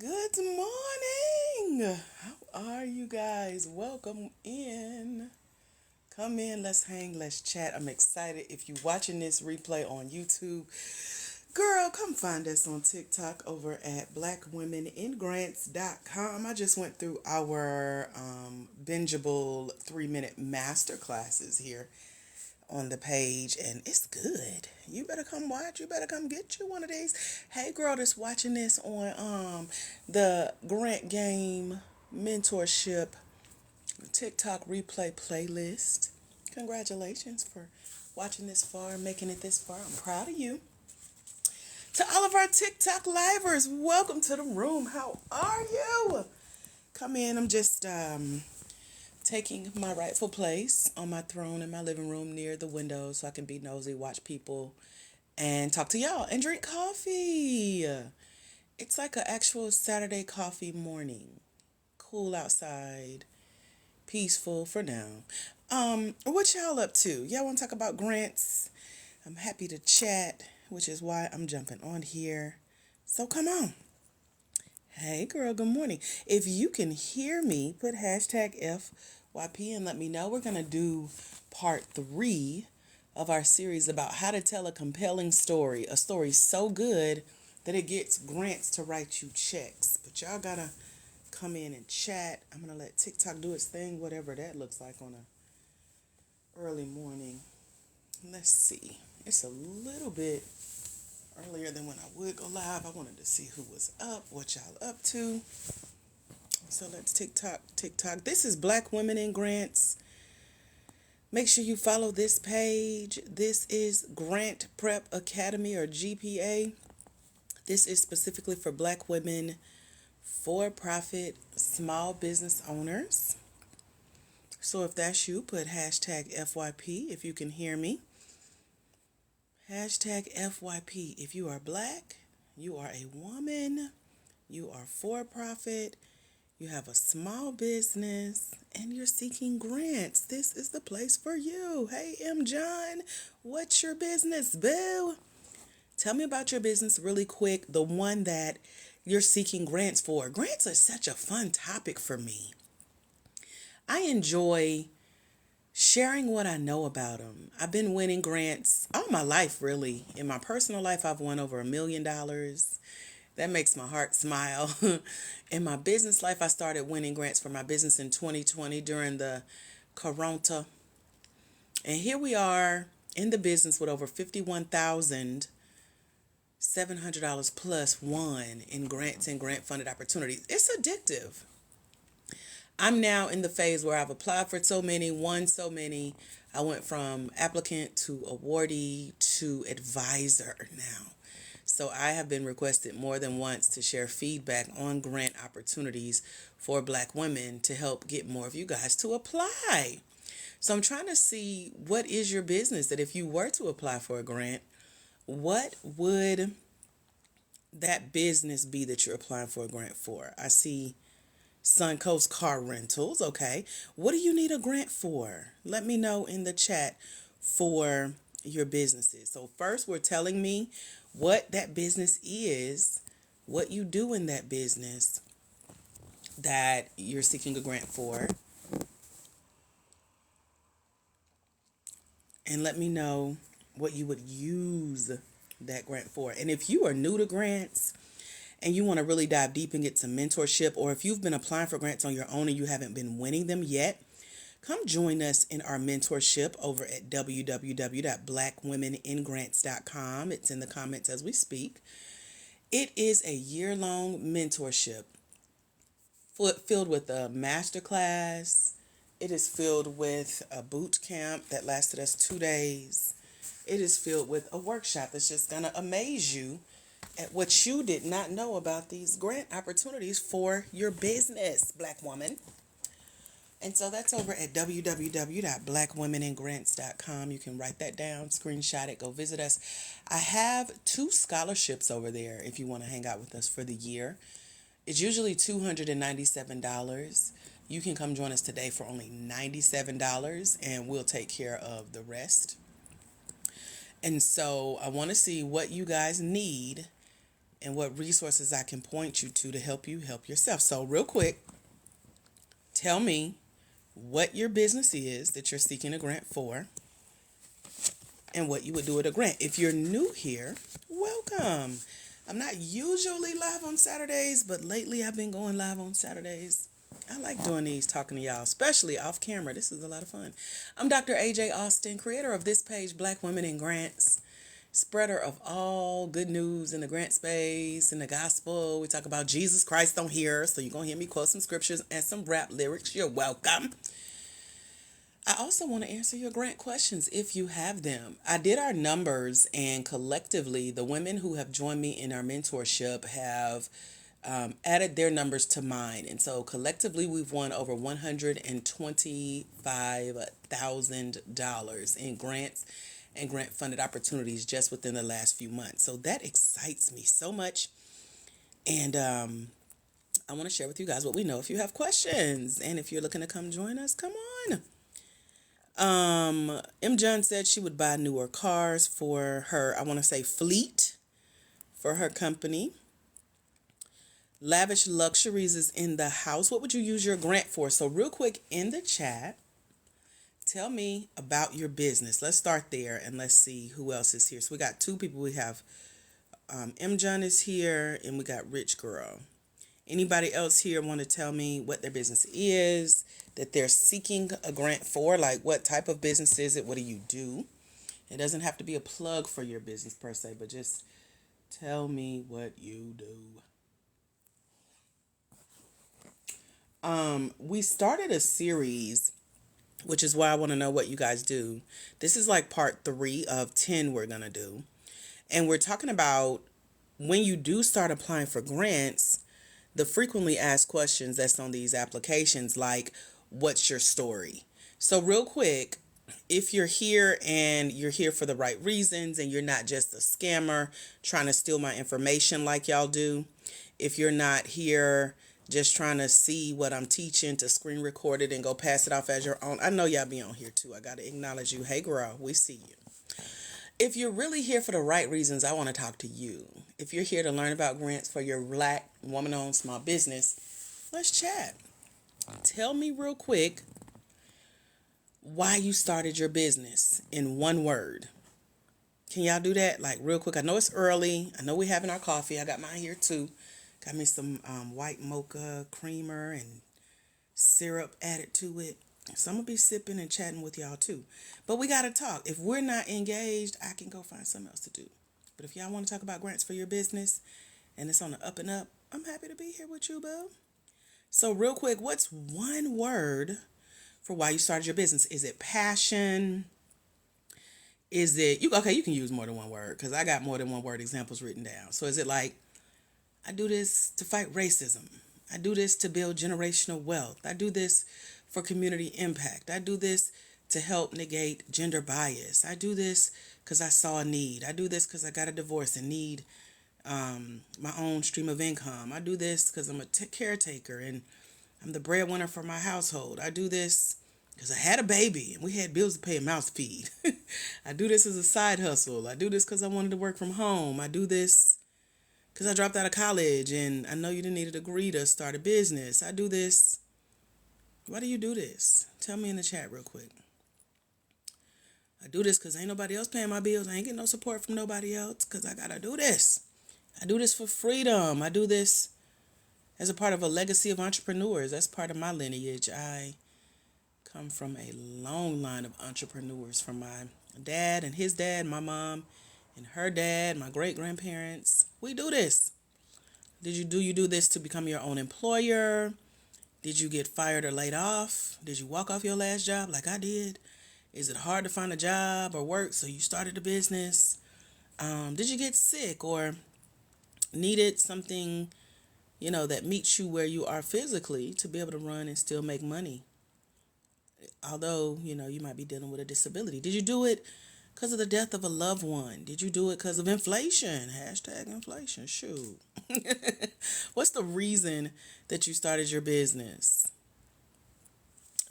Good morning. How are you guys? Welcome in. Come in, let's hang, let's chat. I'm excited. If you're watching this replay on YouTube, girl, come find us on TikTok over at blackwomeningrants.com. I just went through our bingeable 3-minute master classes here on the page, and it's good. You better come watch. You better come get you one of these. Hey girl that's watching this on the Grant Game Mentorship TikTok replay playlist. Congratulations for watching this far, making it this far. I'm proud of you. To all of our TikTok livers, welcome to the room. How are you? Come in. I'm just taking my rightful place on my throne in my living room near the window so I can be nosy, watch people, and talk to y'all and drink coffee. It's like an actual Saturday coffee morning. Cool outside, peaceful for now. What y'all up to? Y'all want to talk about grants? I'm happy to chat, which is why I'm jumping on here. So come on. Hey girl, good morning. If you can hear me, put hashtag FYP and let me know. We're going to do part 3 of our series about how to tell a compelling story. A story so good that it gets grants to write you checks. But y'all got to come in and chat. I'm going to let TikTok do its thing, whatever that looks like on a early morning. Let's see. It's a little bit earlier than when I would go live. I wanted to see who was up, what y'all up to. So let's TikTok. This is Black Women in Grants. Make sure you follow this page. This is Grant Prep Academy, or GPA. This is specifically for Black women, for-profit, small business owners. So if that's you, put hashtag FYP if you can hear me. Hashtag FYP. If you are Black, you are a woman, you are for-profit, you have a small business, and you're seeking grants, this is the place for you. Hey, M. John, what's your business, boo? Tell me about your business really quick, the one that you're seeking grants for. Grants are such a fun topic for me. I enjoy sharing what I know about them. I've been winning grants all my life, really. In my personal life, I've won over $1 million. That makes my heart smile. In my business life, I started winning grants for my business in 2020 during the Corona. And here we are in the business with over $51,700 plus won in grants and grant funded opportunities. It's addictive. I'm now in the phase where I've applied for so many, won so many. I went from applicant to awardee to advisor now. So I have been requested more than once to share feedback on grant opportunities for Black women to help get more of you guys to apply. So I'm trying to see, what is your business that if you were to apply for a grant, what would that business be that you're applying for a grant for? I see Suncoast Car Rentals. Okay. What do you need a grant for? Let me know in the chat for your businesses. So first, we're telling me what that business is, what you do in that business that you're seeking a grant for. And let me know what you would use that grant for. And if you are new to grants and you want to really dive deep and get some mentorship, or if you've been applying for grants on your own and you haven't been winning them yet, come join us in our mentorship over at www.blackwomeningrants.com. It's in the comments as we speak. It is a year-long mentorship filled with a masterclass. It is filled with a boot camp that lasted us 2 days. It is filled with a workshop that's just going to amaze you at what you did not know about these grant opportunities for your business, Black woman. And so that's over at www.blackwomeningrants.com. You can write that down, screenshot it, go visit us. I have 2 scholarships over there if you want to hang out with us for the year. It's usually $297. You can come join us today for only $97, and we'll take care of the rest. And so I want to see what you guys need and what resources I can point you to help you help yourself. So, real quick, tell me what your business is that you're seeking a grant for and what you would do with a grant. If you're new here, welcome. I'm not usually live on Saturdays, but lately I've been going live on Saturdays. I like doing these, talking to y'all, especially off camera. This is a lot of fun. I'm Dr. AJ Austin, creator of this page, Black Women in Grants, spreader of all good news in the grant space, in the gospel. We talk about Jesus Christ on here, so you're going to hear me quote some scriptures and some rap lyrics. You're welcome. I also want to answer your grant questions if you have them. I did our numbers, and collectively, the women who have joined me in our mentorship have added their numbers to mine. And so collectively, we've won over $125,000 in grants and grant funded opportunities just within the last few months. So that excites me so much. And I want to share with you guys what we know. If you have questions and if you're looking to come join us, come on. M. John said she would buy newer cars for her, I want to say fleet, for her company. Lavish Luxuries is in the house. What would you use your grant for? So real quick in the chat, tell me about your business. Let's start there and let's see who else is here. So we got two people. We have M. John is here and we got Rich Girl. Anybody else here want to tell me what their business is that they're seeking a grant for? Like, what type of business is it? What do you do? It doesn't have to be a plug for your business per se, but just tell me what you do. We started a series, which is why I want to know what you guys do. This is like part 3 of 10 we're going to do. And we're talking about when you do start applying for grants, the frequently asked questions that's on these applications, like, what's your story? So real quick, if you're here and you're here for the right reasons and you're not just a scammer trying to steal my information like y'all do, if you're not here just trying to see what I'm teaching to screen record it and go pass it off as your own, I know y'all be on here too. I got to acknowledge you. Hey girl, we see you. If you're really here for the right reasons, I want to talk to you. If you're here to learn about grants for your Black woman-owned small business, let's chat. Tell me real quick why you started your business in one word. Can y'all do that? Like real quick. I know it's early. I know we're having our coffee. I got mine here too. Got me some white mocha creamer and syrup added to it. So I'm going to be sipping and chatting with y'all too. But we got to talk. If we're not engaged, I can go find something else to do. But if y'all want to talk about grants for your business and it's on the up and up, I'm happy to be here with you, boo. So real quick, what's one word for why you started your business? Is it passion? Is it, you can use more than one word because I got more than one word examples written down. So is it like, I do this to fight racism. I do this to build generational wealth. I do this for community impact. I do this to help negate gender bias. I do this because I saw a need. I do this because I got a divorce and need my own stream of income. I do this because I'm a caretaker and I'm the breadwinner for my household. I do this because I had a baby and we had bills to pay and mouth feed. I do this as a side hustle. I do this because I wanted to work from home. I do this because I dropped out of college and I know you didn't need a degree to start a business. I do this. Why do you do this? Tell me in the chat real quick. I do this because ain't nobody else paying my bills. I ain't getting no support from nobody else because I got to do this. I do this for freedom. I do this as a part of a legacy of entrepreneurs. That's part of my lineage. I come from a long line of entrepreneurs from my dad and his dad, my mom and her dad, my great-grandparents. We do this. Do you do this to become your own employer? Did you get fired or laid off? Did you walk off your last job like I did? Is it hard to find a job or work, so you started a business? Did you get sick or needed something, that meets you where you are physically to be able to run and still make money? Although, you might be dealing with a disability. Did you do it because of the death of a loved one? Did you do it because of inflation? Hashtag inflation. Shoot. What's the reason that you started your business?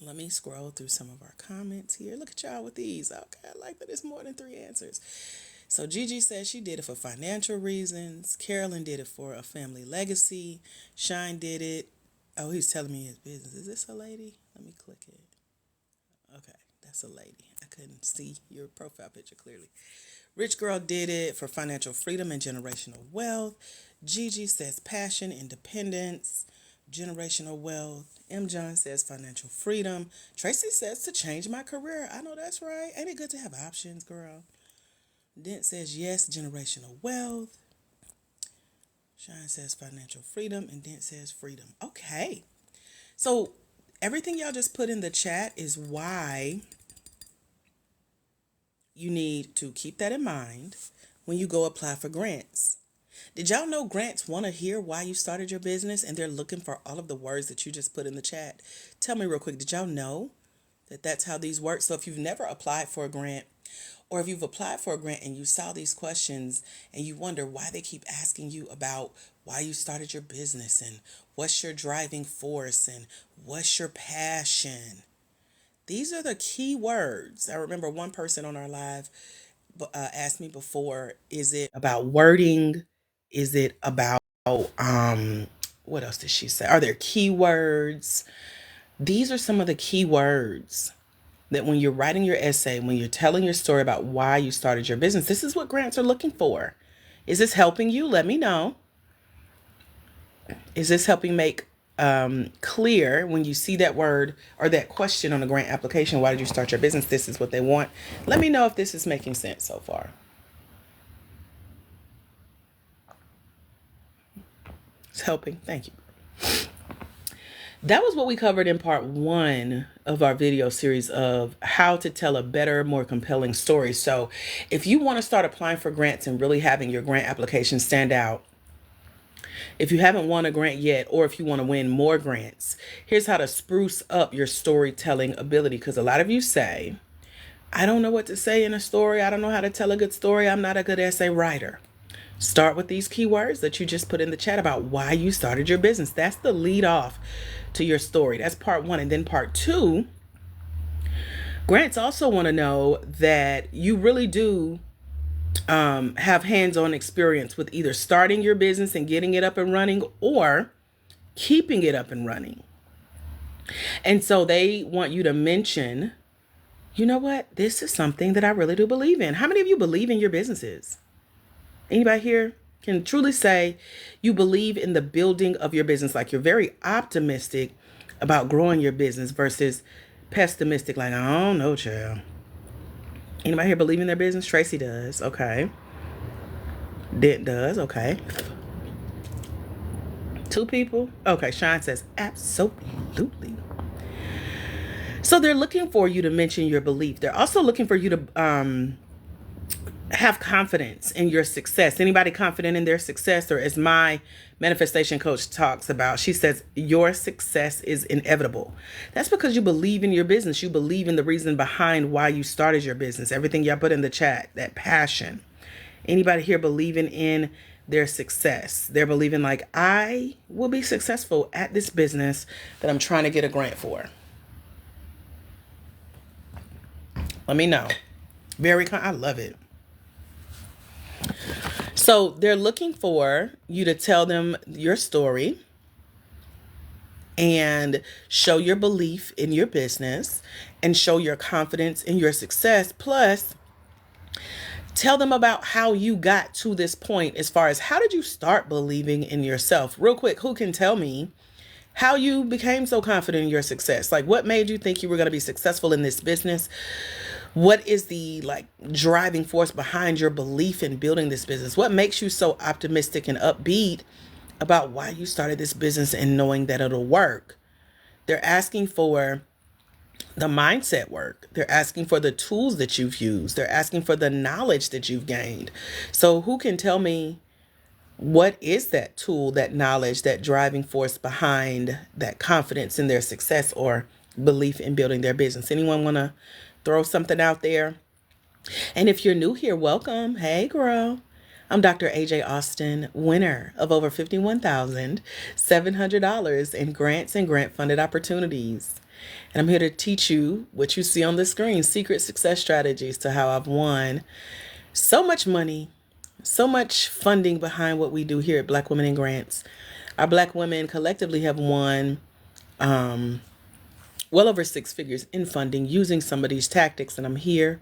Let me scroll through some of our comments here. Look at y'all with these. Okay, I like that it's more than 3 answers. So Gigi says she did it for financial reasons. Carolyn did it for a family legacy. Shine did it. Oh, he's telling me his business. Is this a lady? Let me click it. Okay, that's a lady. I couldn't see your profile picture clearly. Rich Girl did it for financial freedom and generational wealth. Gigi says passion, independence, generational wealth. M. John says financial freedom. Tracy says to change my career. I know that's right. Ain't it good to have options, girl? Dent says yes, generational wealth. Shine says financial freedom. And Dent says freedom. Okay. So everything y'all just put in the chat is why you need to keep that in mind when you go apply for grants. Did y'all know grants want to hear why you started your business and they're looking for all of the words that you just put in the chat? Tell me real quick, did y'all know that that's how these work? So if you've never applied for a grant, or if you've applied for a grant and you saw these questions and you wonder why they keep asking you about why you started your business and what's your driving force and what's your passion, these are the key words. I remember one person on our live asked me before, is it about wording? Is it about, what else did she say? Are there keywords? These are some of the keywords that when you're writing your essay, when you're telling your story about why you started your business, this is what grants are looking for. Is this helping you? Let me know. Is this helping make clear when you see that word or that question on a grant application? Why did you start your business? This is what they want. Let me know if this is making sense so far. It's helping. Thank you. That was what we covered in part 1 of our video series of how to tell a better, more compelling story. So if you want to start applying for grants and really having your grant application stand out, if you haven't won a grant yet, or if you want to win more grants, here's how to spruce up your storytelling ability. Because a lot of you say, I don't know what to say in a story. I don't know how to tell a good story. I'm not a good essay writer. Start with these keywords that you just put in the chat about why you started your business. That's the lead off to your story. That's part 1. And then part 2, grants also want to know that you really do have hands-on experience with either starting your business and getting it up and running or keeping it up and running. And so they want you to mention, you know what? This is something that I really do believe in. How many of you believe in your businesses? Anybody here can truly say you believe in the building of your business, like you're very optimistic about growing your business versus pessimistic, like, I don't know, child. Anybody here believe in their business? Tracy does. Okay. Dent does. Okay. 2 people. Okay. Shine says absolutely. So they're looking for you to mention your belief. They're also looking for you to have confidence in your success. Anybody confident in their success? Or as my manifestation coach talks about, she says, your success is inevitable. That's because you believe in your business. You believe in the reason behind why you started your business. Everything y'all put in the chat, that passion. Anybody here believing in their success? They're believing like, I will be successful at this business that I'm trying to get a grant for. Let me know. I love it. So they're looking for you to tell them your story and show your belief in your business and show your confidence in your success. Plus, tell them about how you got to this point as far as how did you start believing in yourself? Real quick, who can tell me how you became so confident in your success? Like, what made you think you were going to be successful in this business? What is the driving force behind your belief in building this business? What makes you so optimistic and upbeat about why you started this business and knowing that it'll work? They're asking for the mindset work. They're asking for the tools that you've used. They're asking for the knowledge that you've gained. So who can tell me what is that tool, that knowledge, that driving force behind that confidence in their success or belief in building their business? Anyone want to throw something out there? And if you're new here, welcome. Hey, girl. I'm Dr. AJ Austin, winner of over $51,700 in grants and grant-funded opportunities. And I'm here to teach you what you see on the screen, secret success strategies to how I've won So much money, so much funding behind what we do here at Black Women in Grants. Our Black women collectively have won well over six figures in funding using some of these tactics, and I'm here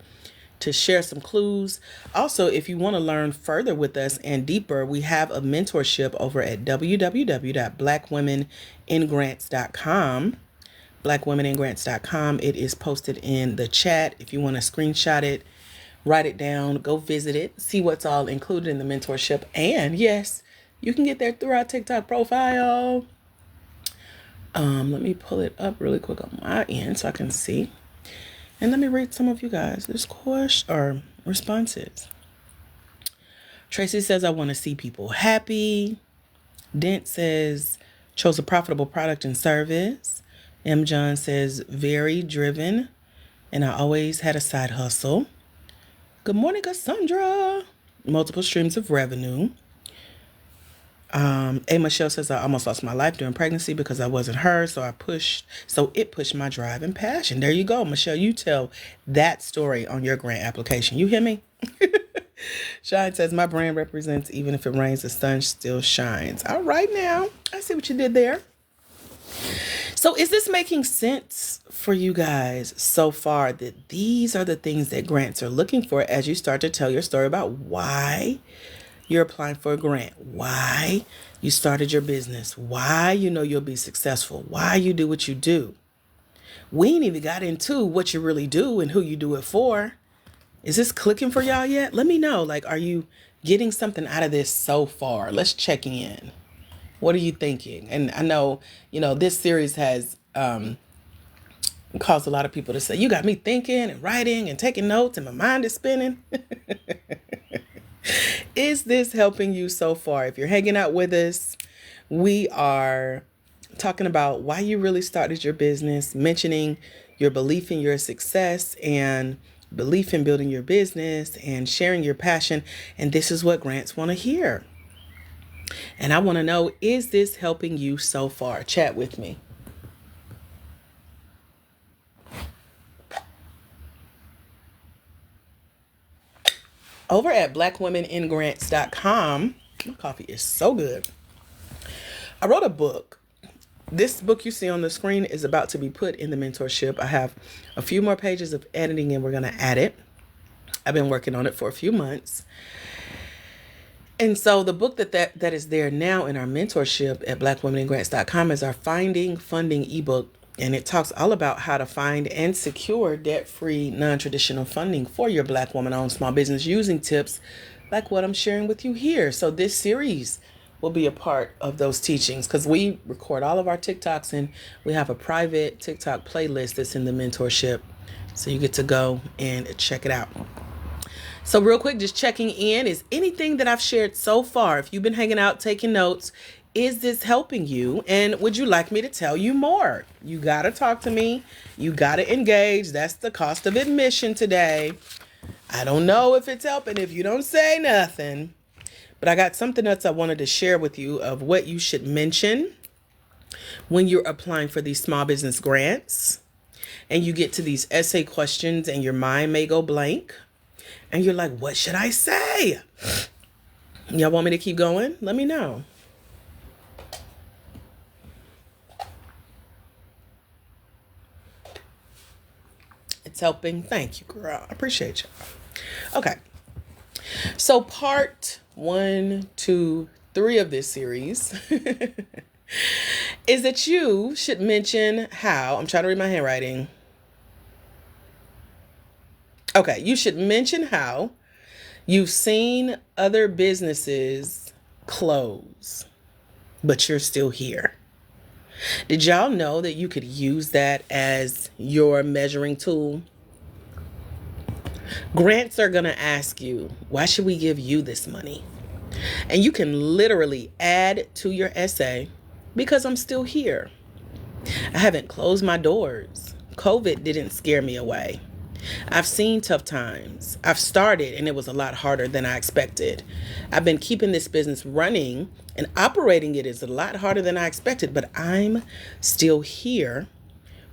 to share some clues. Also, if you want to learn further with us and deeper, we have a mentorship over at www.blackwomeningrants.com. Blackwomeningrants.com. It is posted in the chat. If you want to screenshot it, write it down, go visit it, see what's all included in the mentorship. And yes, you can get there through our TikTok profile. Let me pull it up really quick on my end so I can see. And let me read some of you guys. This question or responses. Tracy says, I want to see people happy. Dent says, chose a profitable product and service. M. John says, very driven. And I always had a side hustle. Good morning, Cassandra. Multiple streams of revenue. A. Michelle says, I almost lost my life during pregnancy because I wasn't her. So it pushed my drive and passion. There you go, Michelle. You tell that story on your grant application. You hear me? Shine says, my brand represents even if it rains, the sun still shines. All right now. I see what you did there. So is this making sense for you guys so far that these are the things that grants are looking for as you start to tell your story about why you're applying for a grant, why you started your business, why you know you'll be successful, why you do what you do? We ain't even got into what you really do and who you do it for. Is this clicking for y'all yet? Let me know. Like, are you getting something out of this so far? Let's check in. What are you thinking? And I know, this series has caused a lot of people to say, you got me thinking and writing and taking notes and my mind is spinning. Is this helping you so far? If you're hanging out with us, we are talking about why you really started your business, mentioning your belief in your success and belief in building your business and sharing your passion. And this is what grants want to hear. And I want to know, is this helping you so far? Chat with me. Over at blackwomeningrants.com, my coffee is so good. I wrote a book. This book you see on the screen is about to be put in the mentorship. I have a few more pages of editing and we're going to add it. I've been working on it for a few months. And so the book that is there now in our mentorship at blackwomeningrants.com is our Finding Funding ebook. And it talks all about how to find and secure debt-free, non-traditional funding for your Black woman-owned small business using tips like what I'm sharing with you here. So this series will be a part of those teachings because we record all of our TikToks and we have a private TikTok playlist that's in the mentorship. So you get to go and check it out. So real quick, just checking in. Is anything that I've shared so far, if you've been hanging out, taking notes, is this helping you? And would you like me to tell you more? You got to talk to me. You got to engage. That's the cost of admission today. I don't know if it's helping if you don't say nothing. But I got something else I wanted to share with you of what you should mention when you're applying for these small business grants. And you get to these essay questions and your mind may go blank. And you're like, what should I say? Y'all want me to keep going? Let me know. It's helping. Thank you, girl. I appreciate you. Okay. So part 1, 2, 3 of this series is that you should mention how, I'm trying to read my handwriting. Okay, you should mention how you've seen other businesses close, but you're still here. Did y'all know that you could use that as your measuring tool? Grants are going to ask you, why should we give you this money? And you can literally add to your essay, because I'm still here. I haven't closed my doors. COVID didn't scare me away. I've seen tough times. I've started and it was a lot harder than I expected. I've been keeping this business running and operating it is a lot harder than I expected, but I'm still here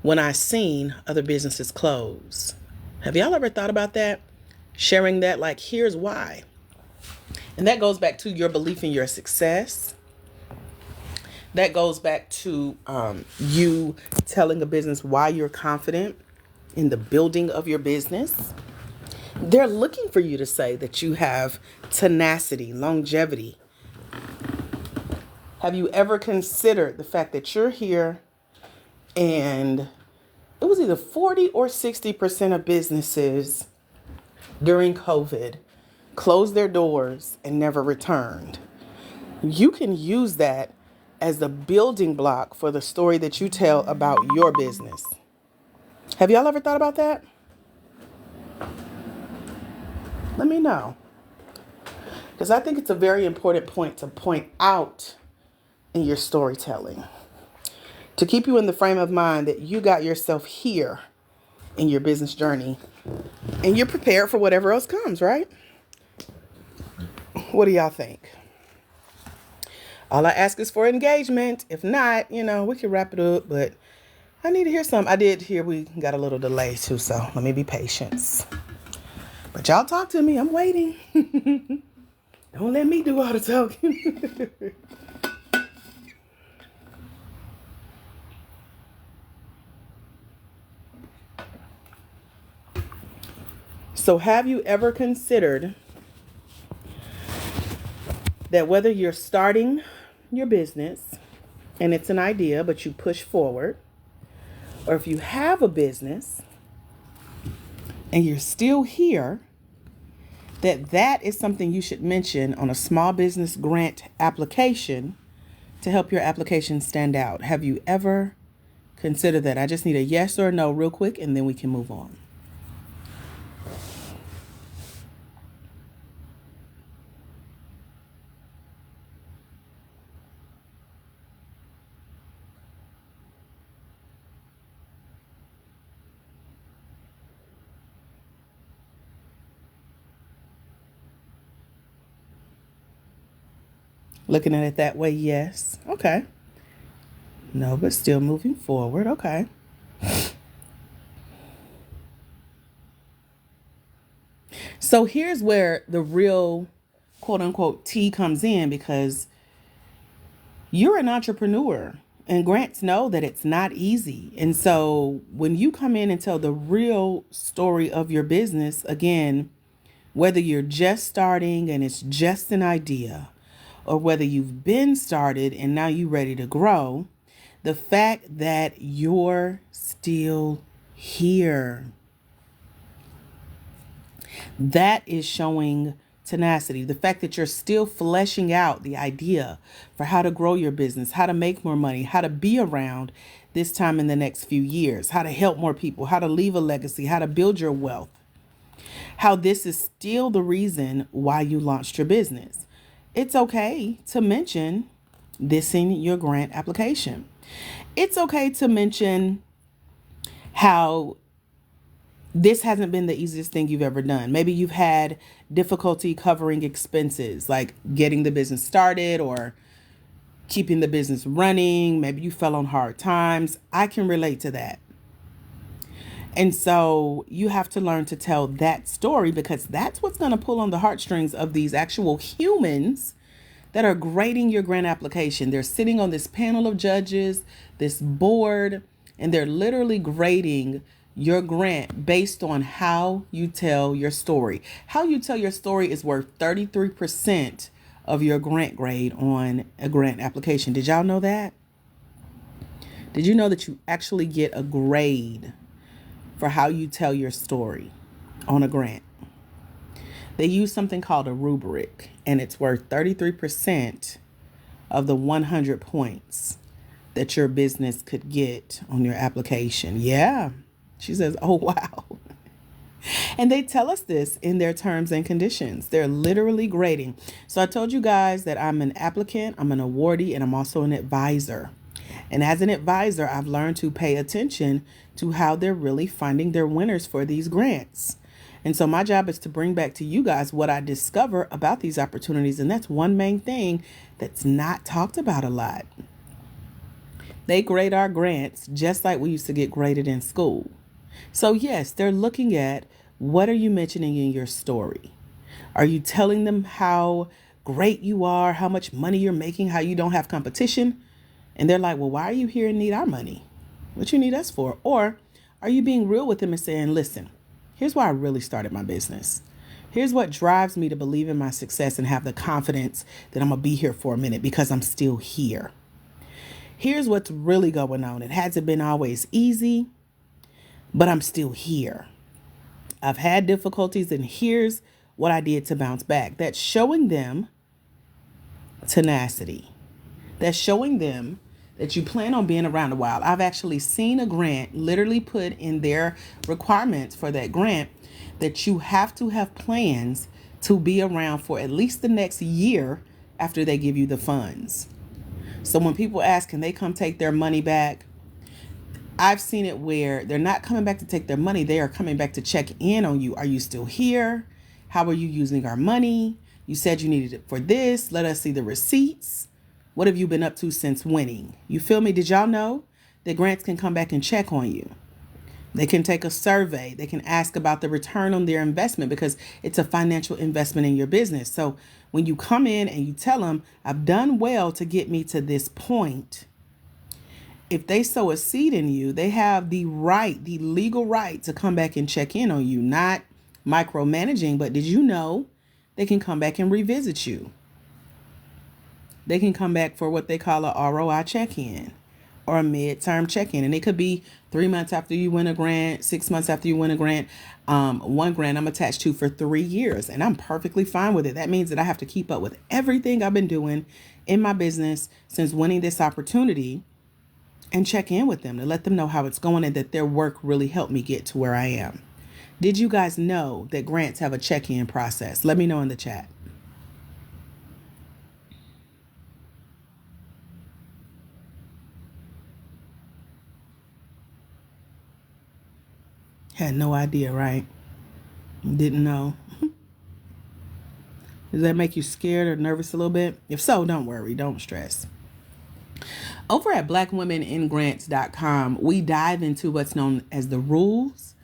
when I've seen other businesses close. Have y'all ever thought about that? Sharing that, like, here's why. And that goes back to your belief in your success. That goes back to you telling a business why you're confident in the building of your business. They're looking for you to say that you have tenacity, longevity. Have you ever considered the fact that you're here and it was either 40 or 60% of businesses during COVID closed their doors and never returned? You can use that as the building block for the story that you tell about your business. Have y'all ever thought about that? Let me know. Because I think it's a very important point to point out in your storytelling. To keep you in the frame of mind that you got yourself here in your business journey and you're prepared for whatever else comes, right? What do y'all think? All I ask is for engagement. If not, we can wrap it up, but I need to hear some. I did hear we got a little delay too, so let me be patient. But y'all talk to me. I'm waiting. Don't let me do all the talking. So have you ever considered that whether you're starting your business and it's an idea, but you push forward, or if you have a business and you're still here, that is something you should mention on a small business grant application to help your application stand out? Have you ever considered that? I just need a yes or a no real quick, and then we can move on. Looking at it that way, yes. Okay. No, but still moving forward. Okay. So here's where the real quote unquote tea comes in, because you're an entrepreneur and grants know that it's not easy. And so when you come in and tell the real story of your business, again, whether you're just starting and it's just an idea, or whether you've been started and now you're ready to grow, the fact that you're still here, that is showing tenacity. The fact that you're still fleshing out the idea for how to grow your business, how to make more money, how to be around this time in the next few years, how to help more people, how to leave a legacy, how to build your wealth, how this is still the reason why you launched your business. It's okay to mention this in your grant application. It's okay to mention how this hasn't been the easiest thing you've ever done. Maybe you've had difficulty covering expenses, like getting the business started or keeping the business running. Maybe you fell on hard times. I can relate to that. And so you have to learn to tell that story, because that's what's going to pull on the heartstrings of these actual humans that are grading your grant application. They're sitting on this panel of judges, this board, and they're literally grading your grant based on how you tell your story. How you tell your story is worth 33% of your grant grade on a grant application. Did y'all know that? Did you know that you actually get a grade for how you tell your story on a grant? They use something called a rubric, and it's worth 33% of the 100 points that your business could get on your application. Yeah. She says, oh, wow. And they tell us this in their terms and conditions. They're literally grading. So I told you guys that I'm an applicant, I'm an awardee, and I'm also an advisor. And as an advisor, I've learned to pay attention to how they're really finding their winners for these grants. And so my job is to bring back to you guys what I discover about these opportunities. And that's one main thing that's not talked about a lot. They grade our grants just like we used to get graded in school. So yes, they're looking at What are you mentioning in your story? Are you telling them how great you are, how much money you're making, how you don't have competition? And they're like, well, why are you here and need our money? What you need us for? Or are you being real with them and saying, listen, here's why I really started my business. Here's what drives me to believe in my success and have the confidence that I'm going to be here for a minute because I'm still here. Here's what's really going on. It hasn't been always easy, but I'm still here. I've had difficulties, and here's what I did to bounce back. That's showing them tenacity. That's showing them that you plan on being around a while. I've actually seen a grant literally put in their requirements for that grant that you have to have plans to be around for at least the next year after they give you the funds. So when people ask, can they come take their money back? I've seen it where they're not coming back to take their money. They are coming back to check in on you. Are you still here? How are you using our money? You said you needed it for this. Let us see the receipts. What have you been up to since winning? You feel me? Did y'all know that grants can come back and check on you? They can take a survey. They can ask about the return on their investment because it's a financial investment in your business. So when you come in and you tell them, I've done well to get me to this point, if they sow a seed in you, they have the right, the legal right to come back and check in on you, not micromanaging. But did you know they can come back and revisit you? They can come back for what they call a ROI check-in or a midterm check-in. And it could be 3 months after you win a grant, 6 months after you win a grant. One grant I'm attached to for 3 years, and I'm perfectly fine with it. That means that I have to keep up with everything I've been doing in my business since winning this opportunity and check in with them to let them know how it's going and that their work really helped me get to where I am. Did you guys know that grants have a check-in process? Let me know in the chat. Had no idea, right? Didn't know. Does that make you scared or nervous a little bit? If so, don't worry, don't stress. Over at blackwomeningrants.com, we dive into what's known as the rules,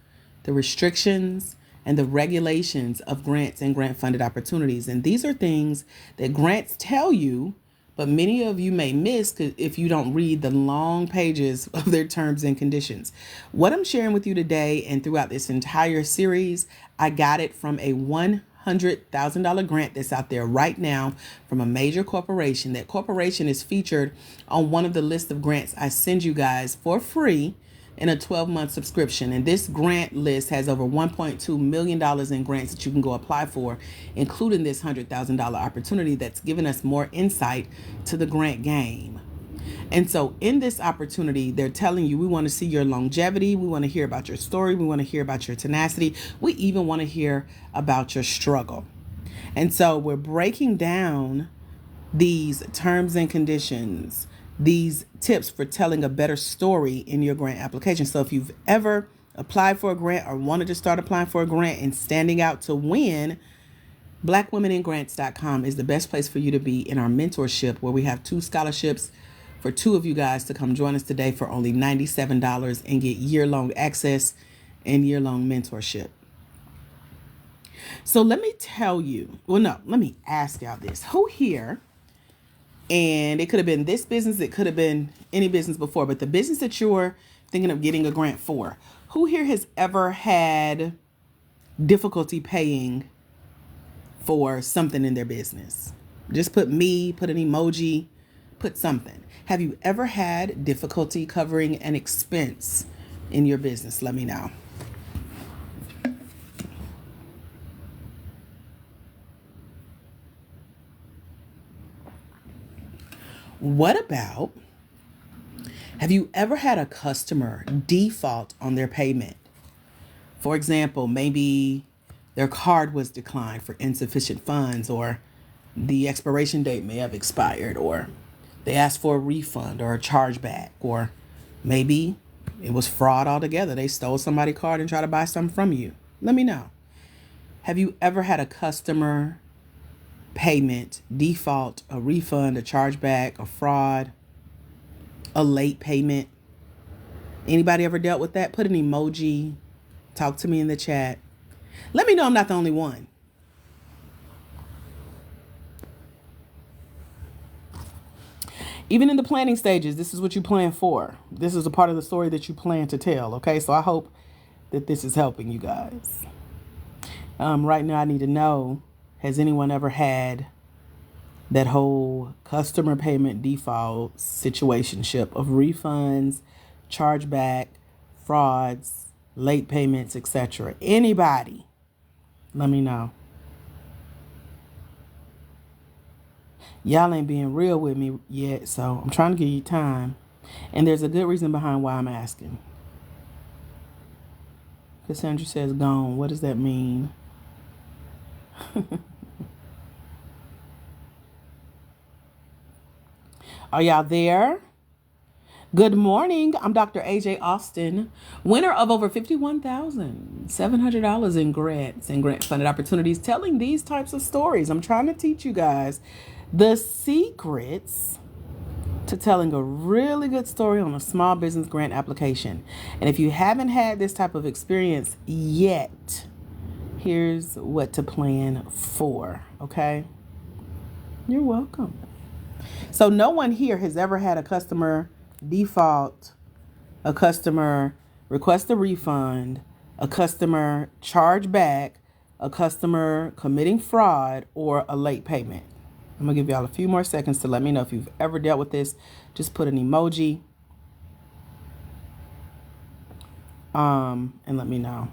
the restrictions, and the regulations of grants and grant-funded opportunities. And these are things that grants tell you, but many of you may miss if you don't read the long pages of their terms and conditions. What I'm sharing with you today and throughout this entire series, I got it from a $100,000 grant that's out there right now from a major corporation. That corporation is featured on one of the list of grants I send you guys for free in a 12-month subscription. And this grant list has over $1.2 million in grants that you can go apply for, including this $100,000 opportunity that's given us more insight to the grant game. And so in this opportunity, they're telling you, we want to see your longevity. We want to hear about your story. We want to hear about your tenacity. We even want to hear about your struggle. And so we're breaking down these terms and conditions, these tips for telling a better story in your grant application. So if you've ever applied for a grant or wanted to start applying for a grant and standing out to win, blackwomeningrants.com is the best place for you to be in our mentorship, where we have 2 scholarships for 2 of you guys to come join us today for only $97 and get year-long access and year-long mentorship. So let me tell you, let me ask y'all this. Who here, and it could have been this business, it could have been any business before, but the business that you're thinking of getting a grant for, who here has ever had difficulty paying for something in their business? Just put me, put an emoji, put something. Have you ever had difficulty covering an expense in your business? Let me know. What about, have you ever had a customer default on their payment? For example, maybe their card was declined for insufficient funds, or the expiration date may have expired, or they asked for a refund or a chargeback, or maybe it was fraud altogether. They stole somebody's card and tried to buy something from you. Let me know. Have you ever had a customer payment default, a refund, a chargeback, a fraud, a late payment? Anybody ever dealt with that? Put an emoji. Talk to me in the chat. Let me know I'm not the only one. Even in the planning stages, this is what you plan for. This is a part of the story that you plan to tell. Okay, so I hope that this is helping you guys. Right now, I need to know, has anyone ever had that whole customer payment default situationship of refunds, chargeback, frauds, late payments, etc.? Anybody? Let me know. Y'all ain't being real with me yet, so I'm trying to give you time. And there's a good reason behind why I'm asking. Cassandra says gone. What does that mean? Are y'all there? Good morning. I'm Dr. AJ Austin, winner of over $51,700 in grants and grant funded opportunities, telling these types of stories. I'm trying to teach you guys the secrets to telling a really good story on a small business grant application. And if you haven't had this type of experience yet, here's what to plan for, okay? You're welcome. So no one here has ever had a customer default, a customer request a refund, a customer charge back, a customer committing fraud, or a late payment. I'm going to give y'all a few more seconds to let me know if you've ever dealt with this. Just put an emoji and let me know.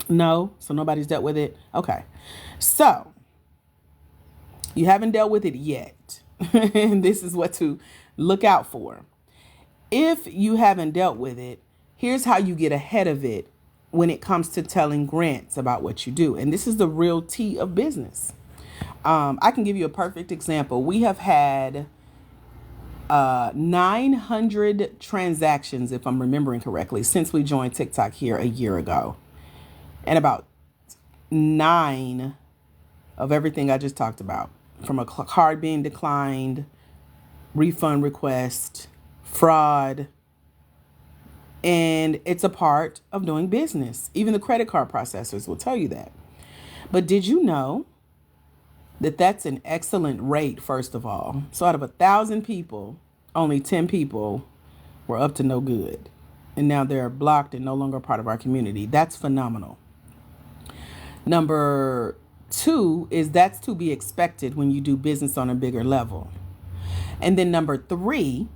No, so nobody's dealt with it. Okay. So you haven't dealt with it yet. And this is what to look out for. If you haven't dealt with it, here's how you get ahead of it when it comes to telling grants about what you do. And this is the real tea of business. I can give you a perfect example. We have had 900 transactions, if I'm remembering correctly, since we joined TikTok here a year ago. And about 9 of everything I just talked about, from a card being declined, refund request, fraud, and it's a part of doing business. Even the credit card processors will tell you that. But did you know that that's an excellent rate, first of all? So out of 1,000 people, only 10 people were up to no good. And now they're blocked and no longer part of our community. That's phenomenal. Number 2 is that's to be expected when you do business on a bigger level. And then number 3,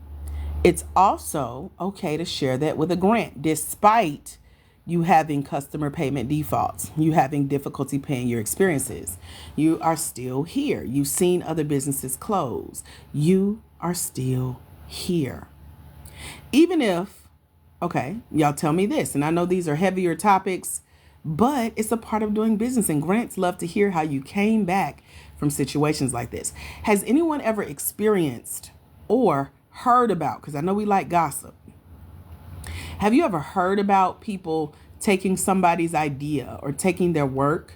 it's also okay to share that with a grant, despite you having customer payment defaults, you having difficulty paying your experiences. You are still here. You've seen other businesses close. You are still here. Even if, okay, y'all tell me this, and I know these are heavier topics, but it's a part of doing business, and grants love to hear how you came back from situations like this. Has anyone ever experienced or heard about, because I know we like gossip, have you ever heard about people taking somebody's idea or taking their work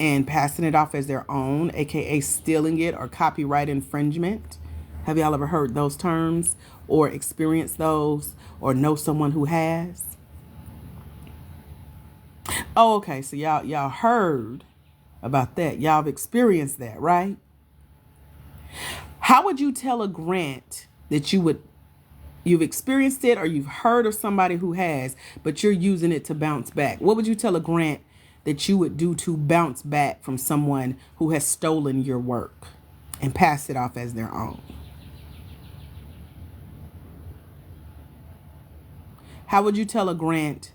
and passing it off as their own, aka stealing it, or copyright infringement? Have y'all ever heard those terms or experienced those or know someone who has? Oh, okay. So y'all heard about that. Y'all have experienced that, right? How would you tell a grant that you've experienced it or you've heard of somebody who has, but you're using it to bounce back? What would you tell a grant that you would do to bounce back from someone who has stolen your work and passed it off as their own? How would you tell a grant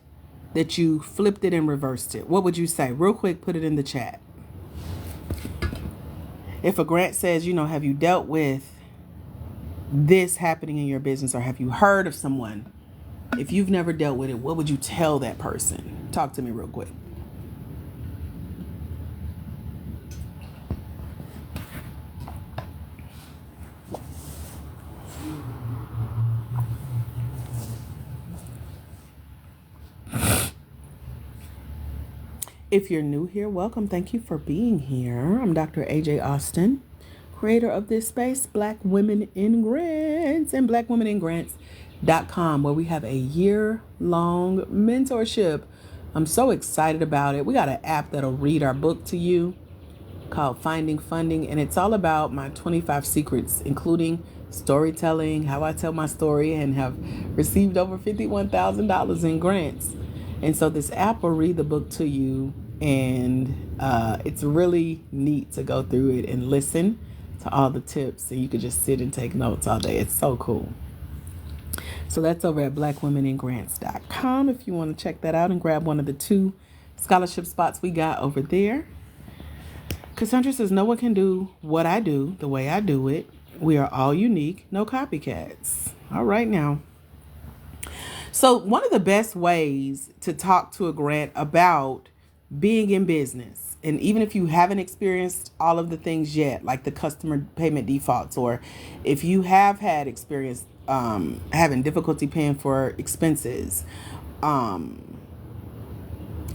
that you flipped it and reversed it? What would you say? Real quick, put it in the chat. If a grant says, have you dealt with this happening in your business, or have you heard of someone? If you've never dealt with it, what would you tell that person? Talk to me real quick. If you're new here, welcome. Thank you for being here. I'm Dr. AJ Austin, creator of this space, Black Women in Grants, and blackwomeningrants.com, where we have a year-long mentorship I'm so excited about it. We got an app that'll read our book to you called Finding Funding, and it's all about my 25 secrets, including storytelling, how I tell my story, and have received over $51,000 in grants. And so this app will read the book to you, and it's really neat to go through it and listen to all the tips, and you could just sit and take notes all day. It's so cool. So that's over at blackwomeningrants.com if you want to check that out and grab one of the 2 scholarship spots we got over there. Cassandra says, no one can do what I do the way I do it. We are all unique, no copycats. All right now. So one of the best ways to talk to a grant about being in business, and even if you haven't experienced all of the things yet, like the customer payment defaults, or if you have had experience having difficulty paying for expenses,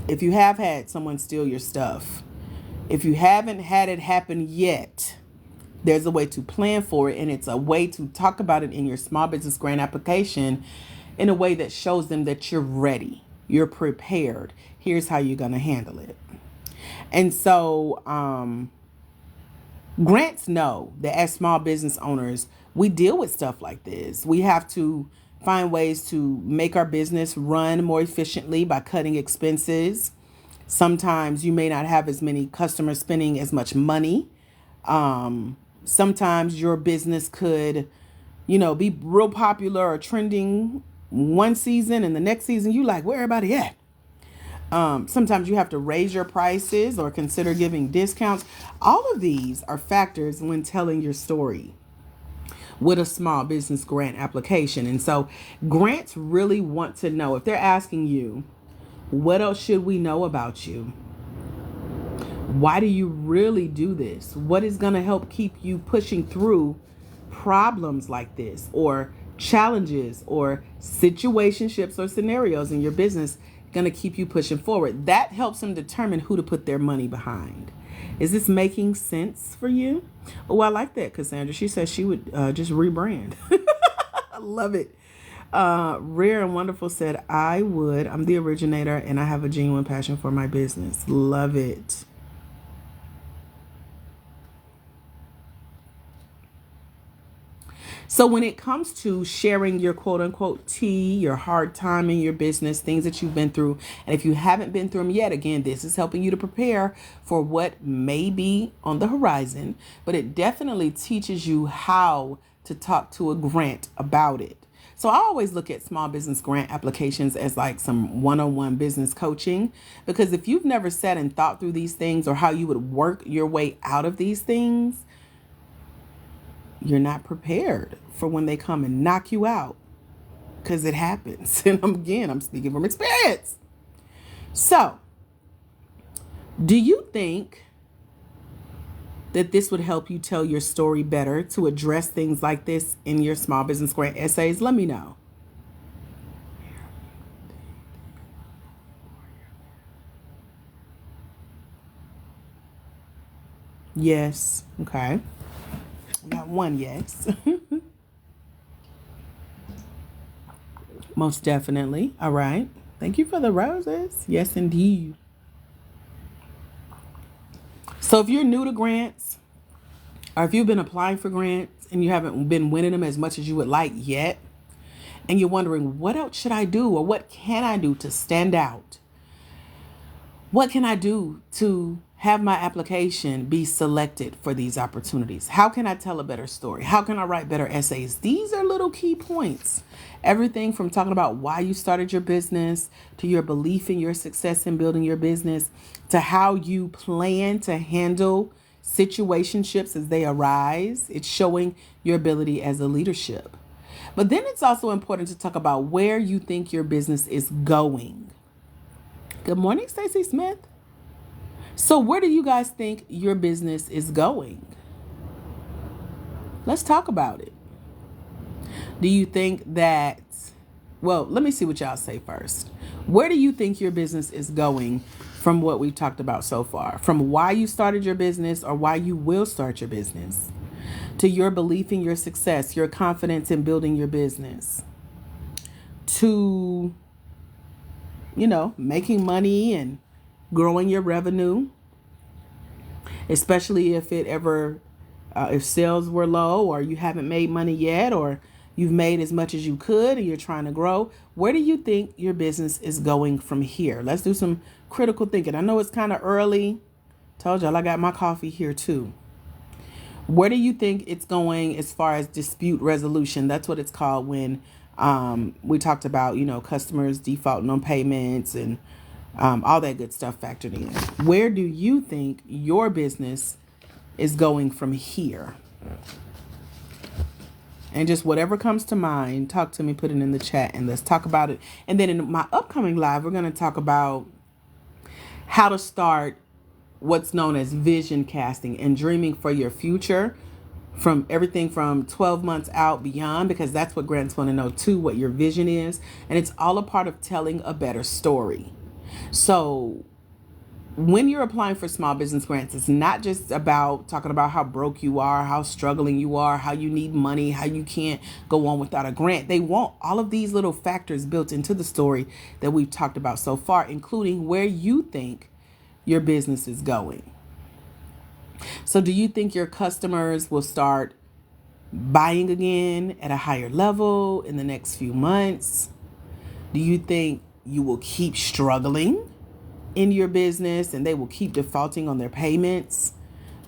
if you have had someone steal your stuff, if you haven't had it happen yet, there's a way to plan for it, and it's a way to talk about it in your small business grant application in a way that shows them that you're ready, you're prepared. Here's how you're going to handle it. And so grants know that as small business owners, we deal with stuff like this. We have to find ways to make our business run more efficiently by cutting expenses. Sometimes you may not have as many customers spending as much money. Sometimes your business could, be real popular or trending one season, and the next season you like, where everybody at? Sometimes you have to raise your prices or consider giving discounts. All of these are factors when telling your story with a small business grant application. And so grants really want to know, if they're asking you, what else should we know about you? Why do you really do this? What is going to help keep you pushing through problems like this, or challenges, or situationships, or scenarios in your business going to keep you pushing forward? That helps them determine who to put their money behind. Is this making sense for you? Oh, I like that, Cassandra. She says she would just rebrand. I love it. Rare and Wonderful said, I would. I'm the originator and I have a genuine passion for my business. Love it. So when it comes to sharing your quote unquote tea, your hard time in your business, things that you've been through, and if you haven't been through them yet, again, this is helping you to prepare for what may be on the horizon, but it definitely teaches you how to talk to a grant about it. So I always look at small business grant applications as like some one-on-one business coaching, because if you've never sat and thought through these things or how you would work your way out of these things, you're not prepared for when they come and knock you out, because it happens. And I'm speaking from experience. So, do you think that this would help you tell your story better to address things like this in your small business grant essays? Let me know. Yes. Okay. Got one yes. Most definitely. All right. Thank you for the roses. Yes, indeed. So if you're new to grants, or if you've been applying for grants and you haven't been winning them as much as you would like yet, and you're wondering, what else should I do, or what can I do to stand out? What can I do to have my application be selected for these opportunities? How can I tell a better story? How can I write better essays? These are little key points. Everything from talking about why you started your business, to your belief in your success in building your business, to how you plan to handle situationships as they arise. It's showing your ability as a leadership. But then it's also important to talk about where you think your business is going. Good morning, Stacey Smith. So where do you guys think your business is going? Let's talk about it. Do you think that, well, let me see what y'all say first. Where do you think your business is going from what we've talked about so far? From why you started your business or why you will start your business, to your belief in your success, your confidence in building your business, to making money and growing your revenue, especially if sales were low or you haven't made money yet, or you've made as much as you could and you're trying to grow. Where do you think your business is going from here? Let's do some critical thinking. I know it's kind of early. Told y'all I got my coffee here too. Where do you think it's going as far as dispute resolution? That's what it's called when we talked about, customers defaulting on payments and all that good stuff factored in. Where do you think your business is going from here? And just whatever comes to mind, talk to me, put it in the chat, and let's talk about it. And then in my upcoming live, we're going to talk about how to start what's known as vision casting and dreaming for your future, from everything from 12 months out beyond, because that's what grants want to know too, what your vision is. And it's all a part of telling a better story. So when you're applying for small business grants, it's not just about talking about how broke you are, how struggling you are, how you need money, how you can't go on without a grant. They want all of these little factors built into the story that we've talked about so far, including where you think your business is going. So do you think your customers will start buying again at a higher level in the next few months? Do you think you will keep struggling in your business and they will keep defaulting on their payments?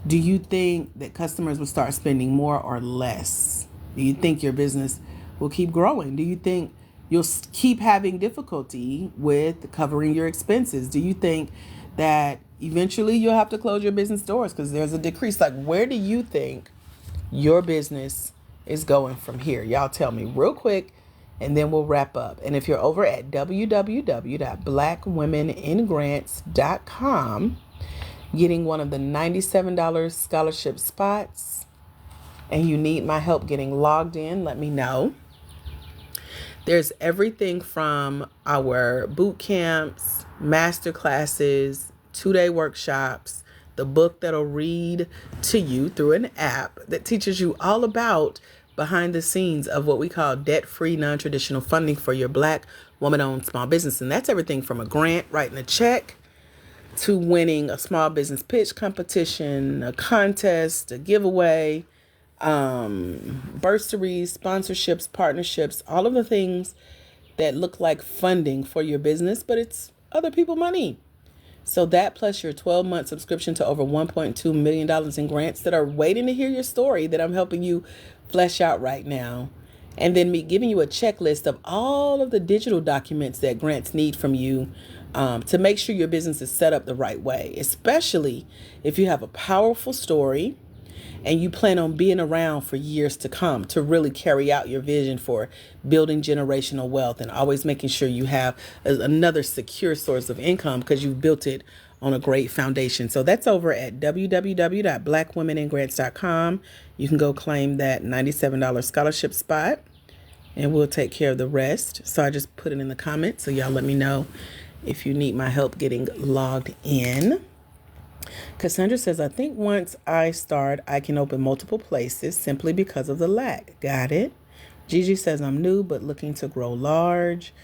Do you think that customers will start spending more or less? Do you think your business will keep growing? Do you think you'll keep having difficulty with covering your expenses? Do you think that eventually you'll have to close your business doors because there's a decrease? Like, where do you think your business is going from here? Y'all tell me real quick, and then we'll wrap up. And if you're over at www.blackwomeningrants.com, getting one of the $97 scholarship spots, and you need my help getting logged in, let me know. There's everything from our boot camps, master classes, 2-day workshops, the book that'll read to you through an app that teaches you all about behind the scenes of what we call debt-free, non-traditional funding for your Black woman-owned small business. And that's everything from a grant, writing a check, to winning a small business pitch competition, a contest, a giveaway, bursaries, sponsorships, partnerships, all of the things that look like funding for your business, but it's other people's money. So that plus your 12-month subscription to over $1.2 million in grants that are waiting to hear your story that I'm helping you flesh out right now. And then me giving you a checklist of all of the digital documents that grants need from you to make sure your business is set up the right way, especially if you have a powerful story and you plan on being around for years to come to really carry out your vision for building generational wealth and always making sure you have another secure source of income because you've built it on a great foundation. So that's over at www.blackwomeningrants.com. You can go claim that $97 scholarship spot and we'll take care of the rest. So I just put it in the comments. So y'all let me know if you need my help getting logged in. Cassandra says, I think once I start, I can open multiple places simply because of the lack. Got it. Gigi says, I'm new, but looking to grow large.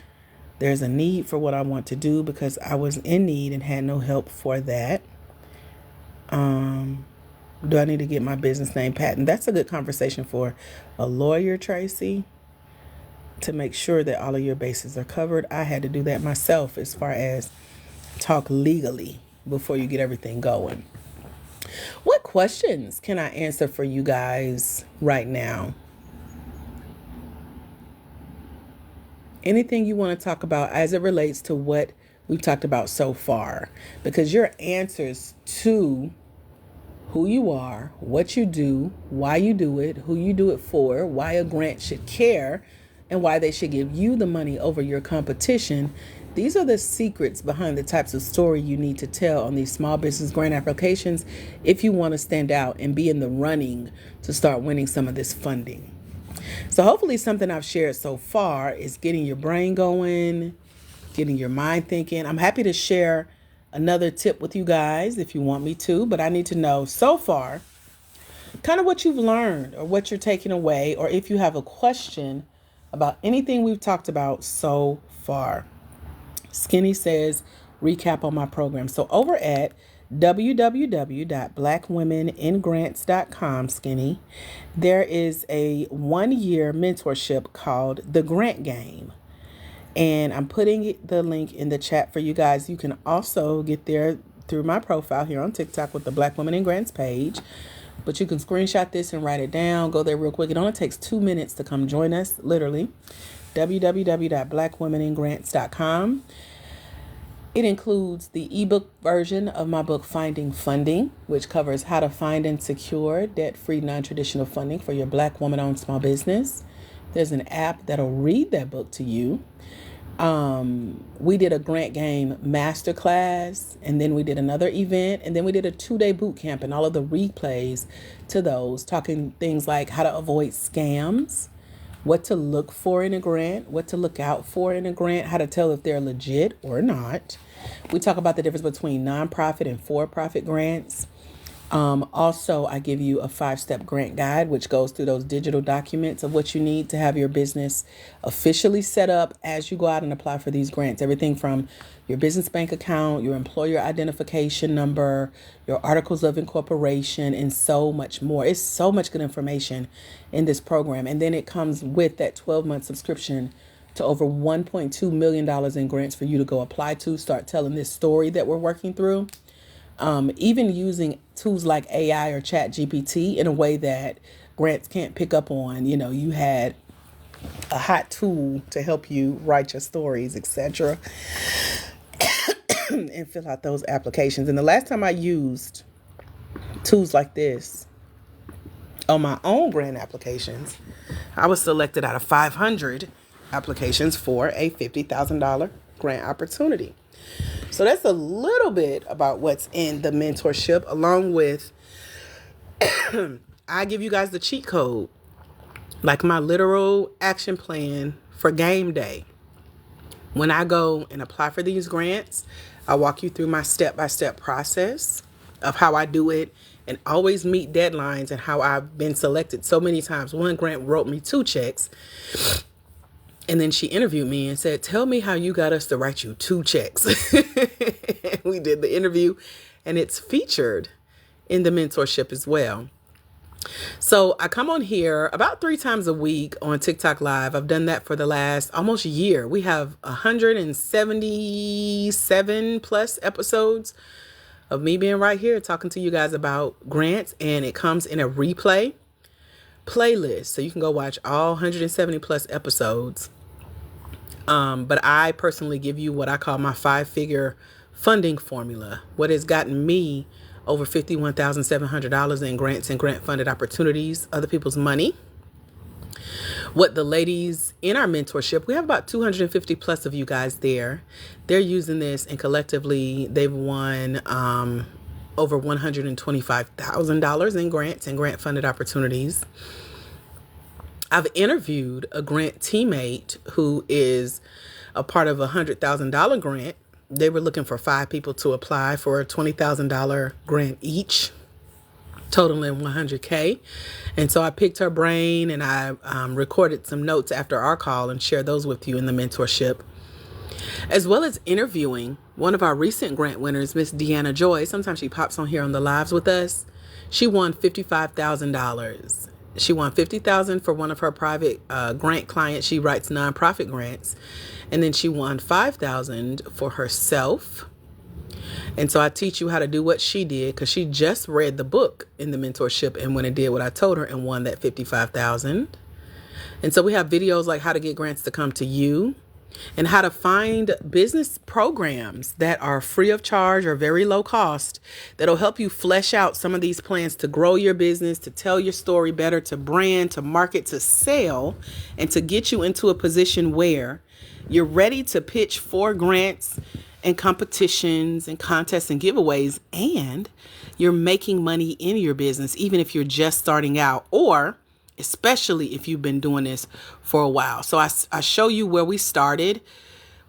There's a need for what I want to do because I was in need and had no help for that. Do I need to get my business name patent? That's a good conversation for a lawyer, Tracy, to make sure that all of your bases are covered. I had to do that myself as far as talk legally before you get everything going. What questions can I answer for you guys right now? Anything you want to talk about as it relates to what we've talked about so far? Because your answers to who you are, what you do, why you do it, who you do it for, why a grant should care, and why they should give you the money over your competition. These are the secrets behind the types of story you need to tell on these small business grant applications if you want to stand out and be in the running to start winning some of this funding. So hopefully something I've shared so far is getting your brain going, getting your mind thinking. I'm happy to share another tip with you guys if you want me to, but I need to know so far kind of what you've learned or what you're taking away, or if you have a question about anything we've talked about so far. Skinny says, recap on my program. So over at www.blackwomeningrants.com, Skinny, there is a 1-year mentorship called The Grant Game. And I'm putting the link in the chat for you guys. You can also get there through my profile here on TikTok with the Black Women in Grants page. But you can screenshot this and write it down. Go there real quick. It only takes 2 minutes to come join us, literally. www.blackwomeningrants.com. It includes the ebook version of my book, Finding Funding, which covers how to find and secure debt-free, non-traditional funding for your Black woman-owned small business. There's an app that'll read that book to you. We did a grant game masterclass, and then we did another event, and then we did a 2-day boot camp, and all of the replays to those, talking things like how to avoid scams, what to look for in a grant, what to look out for in a grant, how to tell if they're legit or not. We talk about the difference between nonprofit and for-profit grants. Also, I give you a 5-step grant guide, which goes through those digital documents of what you need to have your business officially set up as you go out and apply for these grants. Everything from your business bank account, your employer identification number, your articles of incorporation, and so much more. It's so much good information in this program. And then it comes with that 12-month subscription to over $1.2 million in grants for you to go apply to, start telling this story that we're working through. Even using tools like AI or Chat GPT in a way that grants can't pick up on. You know, you had a hot tool to help you write your stories, etc., and fill out those applications. And the last time I used tools like this on my own grant applications, I was selected out of 500 applications for a $50,000 grant opportunity. So that's a little bit about what's in the mentorship, along with I give you guys the cheat code, like my literal action plan for game day. When I go and apply for these grants, I walk you through my step-by-step process of how I do it, and always meet deadlines, and how I've been selected so many times. One grant wrote me 2 checks. And then she interviewed me and said, tell me how you got us to write you 2 checks. We did the interview, and it's featured in the mentorship as well. So I come on here about 3 times a week on TikTok Live. I've done that for the last almost year. We have 177 plus episodes of me being right here talking to you guys about grants, and it comes in a replay playlist. So you can go watch all 170 plus episodes. But I personally give you what I call my 5-figure funding formula, what has gotten me over $51,700 in grants and grant funded opportunities, other people's money. What the ladies in our mentorship, we have about 250 plus of you guys there. They're using this, and collectively they've won over $125,000 in grants and grant funded opportunities. I've interviewed a grant teammate who is a part of a $100,000 grant. They were looking for 5 people to apply for a $20,000 grant each, totaling $100K. And so I picked her brain, and I recorded some notes after our call and shared those with you in the mentorship, as well as interviewing one of our recent grant winners, Miss Deanna Joy. Sometimes she pops on here on the lives with us. She won $55,000. She won $50,000 for one of her private grant clients. She writes nonprofit grants. And then she won $5,000 for herself. And so I teach you how to do what she did, because she just read the book in the mentorship and went and did what I told her and won that $55,000. And so we have videos like how to get grants to come to you, and how to find business programs that are free of charge or very low cost that'll help you flesh out some of these plans to grow your business, to tell your story better, to brand, to market, to sell, and to get you into a position where you're ready to pitch for grants and competitions and contests and giveaways, and you're making money in your business, even if you're just starting out, or especially if you've been doing this for a while. So I show you where we started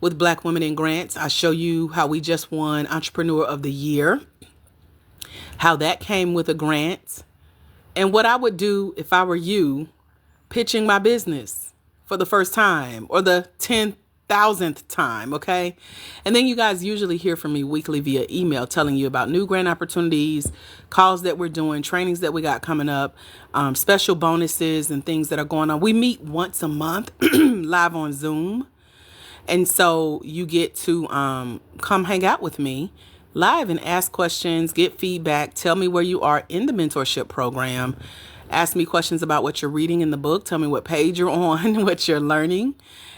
with Black Women in Grants. I show you how we just won Entrepreneur of the Year, how that came with a grant, and what I would do if I were you pitching my business for the first time, or the 10th 1000th time, okay? And then you guys usually hear from me weekly via email telling you about new grant opportunities, calls that we're doing, trainings that we got coming up, special bonuses and things that are going on. We meet once a month live on Zoom. And so you get to come hang out with me live and ask questions, get feedback, tell me where you are in the mentorship program, ask me questions about what you're reading in the book, tell me what page you're on, what you're learning,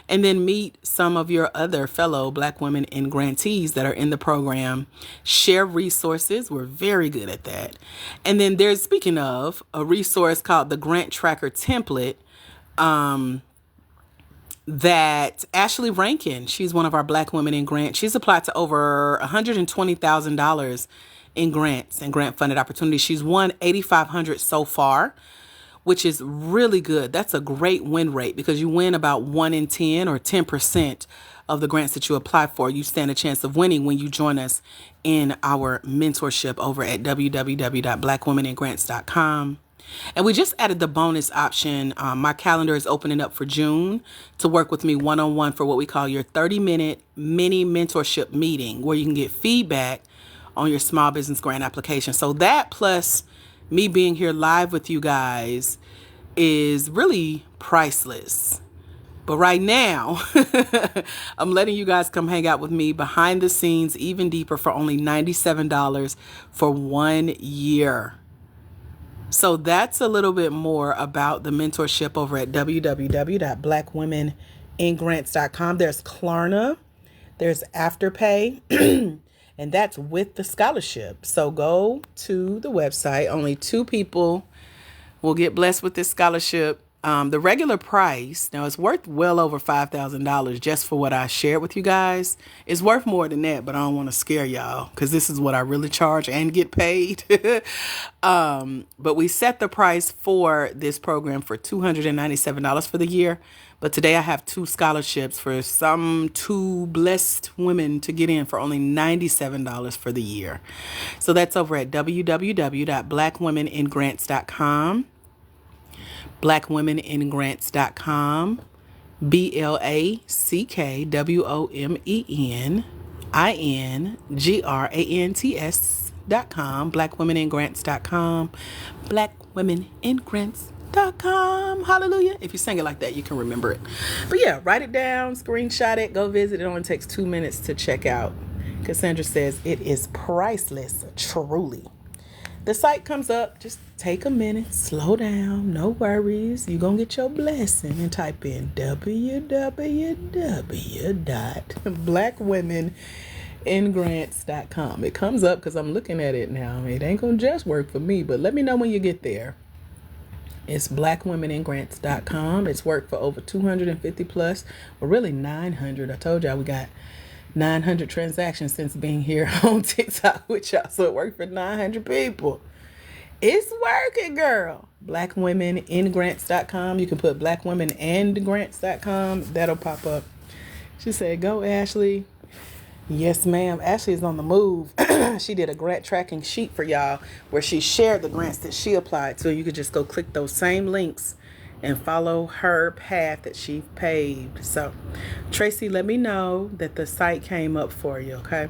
and then meet some of your other fellow Black women and grantees that are in the program. Share resources. We're very good at that. And then there's, speaking of, a resource called the Grant Tracker Template, that Ashley Rankin, she's one of our Black women in grant. She's applied to over $120,000 in grants and grant funded opportunities. She's won 8,500 so far, which is really good. That's a great win rate because you win about 1 in 10 or 10% of the grants that you apply for. You stand a chance of winning when you join us in our mentorship over at www.blackwomeningrants.com. And we just added the bonus option. My calendar is opening up for June to work with me one-on-one for what we call your 30-minute mini mentorship meeting, where you can get feedback on your small business grant application. So that plus me being here live with you guys is really priceless. But right now, I'm letting you guys come hang out with me behind the scenes, even deeper, for only $97 for 1 year. So that's a little bit more about the mentorship over at www.blackwomeningrants.com. There's Klarna, there's Afterpay, and that's with the scholarship. So go to the website. Only 2 people will get blessed with this scholarship. The regular price, now it's worth well over $5,000 just for what I shared with you guys. It's worth more than that, but I don't want to scare y'all because this is what I really charge and get paid. But we set the price for this program for $297 for the year. But today I have 2 scholarships for some 2 blessed women to get in for only $97 for the year. So that's over at www.blackwomeningrants.com. blackwomeningrants.com, BlackWomeningrants.com, blackwomeningrants.com, blackwomeningrants.com. Hallelujah. If you sing it like that, you can remember it. But yeah, write it down, screenshot it, go visit. It only takes 2 minutes to check out. Cassandra says it is priceless, truly. The site comes up. Just take a minute, slow down, no worries. You're going to get your blessing and type in www.blackwomeningrants.com. It comes up because I'm looking at it now. It ain't going to just work for me, but let me know when you get there. It's blackwomeningrants.com. It's worked for over 250 plus, well, really 900. I told y'all we got 900 transactions since being here on TikTok with y'all. So it worked for 900 people. It's working, girl. Blackwomeningrants.com. You can put blackwomenandgrants.com. That'll pop up. She said, go, Ashley. Yes, ma'am. Ashley is on the move. She did a grant tracking sheet for y'all where she shared the grants that she applied to. You could just go click those same links and follow her path that she paved. So, Tracy, let me know that the site came up for you, okay?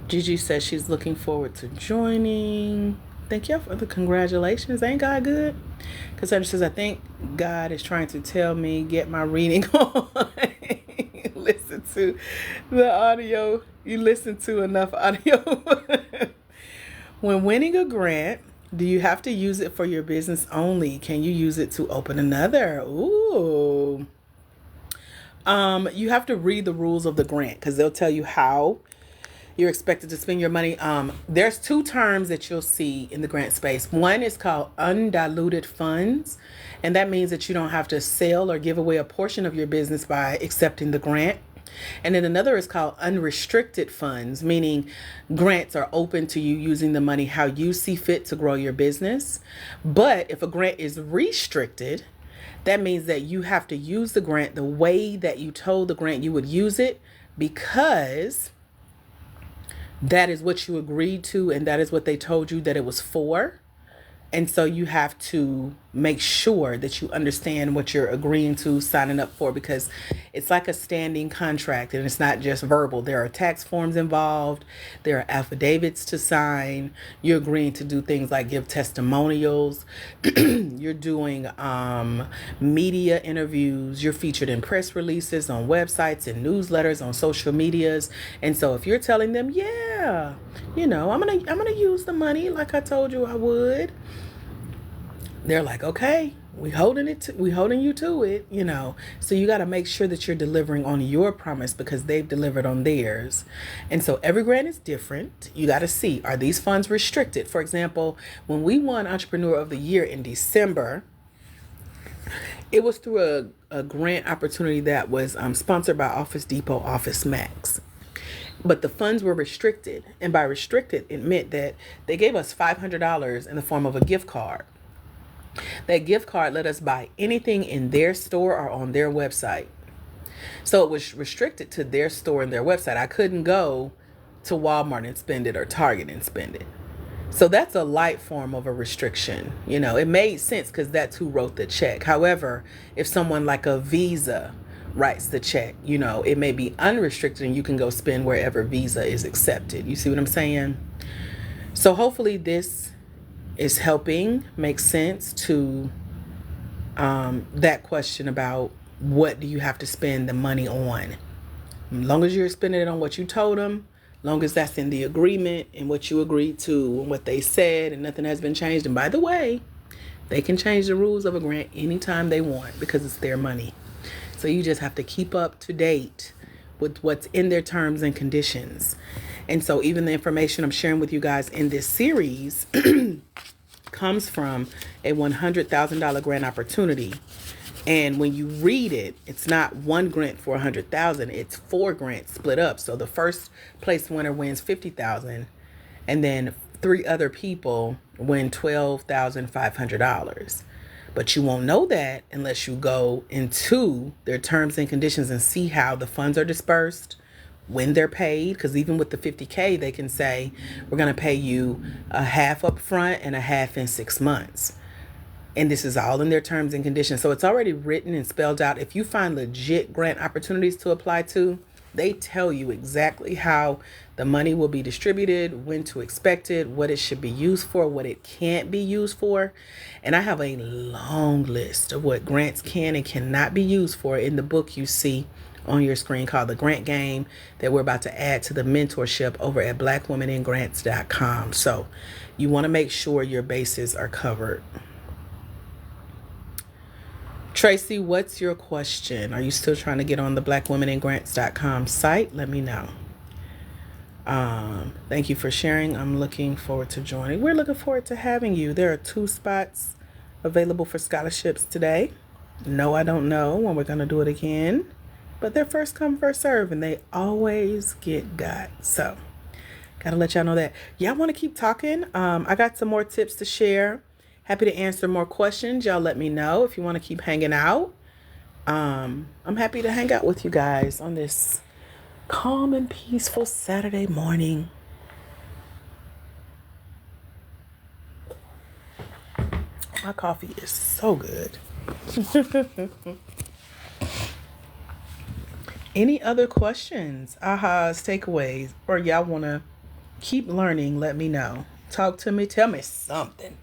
Gigi says she's looking forward to joining. Thank y'all for the congratulations. Ain't God good? Cassandra says, I think God is trying to tell me, get my reading on. Listen to the audio. You listen to enough audio. When winning a grant, do you have to use it for your business only? Can you use it to open another? Ooh. You have to read the rules of the grant because they'll tell you how you're expected to spend your money. There's 2 terms that you'll see in the grant space. One is called undiluted funds, and that means that you don't have to sell or give away a portion of your business by accepting the grant. And then another is called unrestricted funds, meaning grants are open to you using the money how you see fit to grow your business. But if a grant is restricted, that means that you have to use the grant the way that you told the grant you would use it, because that is what you agreed to and that is what they told you that it was for. And so you have to make sure that you understand what you're agreeing to, signing up for, because it's like a standing contract and it's not just verbal. There are tax forms involved, there are affidavits to sign. You're agreeing to do things like give testimonials, you're doing media interviews, you're featured in press releases, on websites and newsletters, on social medias. And so if you're telling them, yeah, I'm gonna use the money like I told you I would, they're like, okay, we holding you to it. So you got to make sure that you're delivering on your promise because they've delivered on theirs. And so every grant is different. You got to see, are these funds restricted? For example, when we won Entrepreneur of the Year in December, it was through a grant opportunity that was sponsored by Office Depot, Office Max. But the funds were restricted. And by restricted, it meant that they gave us $500 in the form of a gift card. That gift card let us buy anything in their store or on their website. So it was restricted to their store and their website. I couldn't go to Walmart and spend it or Target and spend it. So that's a light form of a restriction. It made sense because that's who wrote the check. However, if someone like a Visa writes the check, it may be unrestricted and you can go spend wherever Visa is accepted. You see what I'm saying? So hopefully this is helping make sense to that question about what do you have to spend the money on. As long as you're spending it on what you told them, long as that's in the agreement and what you agreed to and what they said and nothing has been changed. And by the way, they can change the rules of a grant anytime they want because it's their money. So you just have to keep up to date with what's in their terms and conditions. And so even the information I'm sharing with you guys in this series comes from a $100,000 grant opportunity. And when you read it, it's not one grant for $100,000, it's 4 grants split up. So the first place winner wins $50,000 and then 3 other people win $12,500. But you won't know that unless you go into their terms and conditions and see how the funds are dispersed, when they're paid, because even with the $50K, they can say, we're going to pay you a half up front and a half in 6 months. And this is all in their terms and conditions. So it's already written and spelled out. If you find legit grant opportunities to apply to, they tell you exactly how the money will be distributed, when to expect it, what it should be used for, what it can't be used for. And I have a long list of what grants can and cannot be used for in the book you see on your screen called The Grant Game that we're about to add to the mentorship over at blackwomeningrants.com. So you want to make sure your bases are covered. Tracy, what's your question? Are you still trying to get on the blackwomeningrants.com site? Let me know. Thank you for sharing. I'm looking forward to joining. We're looking forward to having you. There are 2 spots available for scholarships today. No, I don't know when we're going to do it again, but they're first come, first serve, and they always get got. So gotta let y'all know that. Y'all want to keep talking? I got some more tips to share. Happy to answer more questions. Y'all let me know if you want to keep hanging out. I'm happy to hang out with you guys on this calm and peaceful Saturday morning. My coffee is so good. Any other questions, ahas, takeaways, or y'all want to keep learning? Let me know. Talk to me. Tell me something.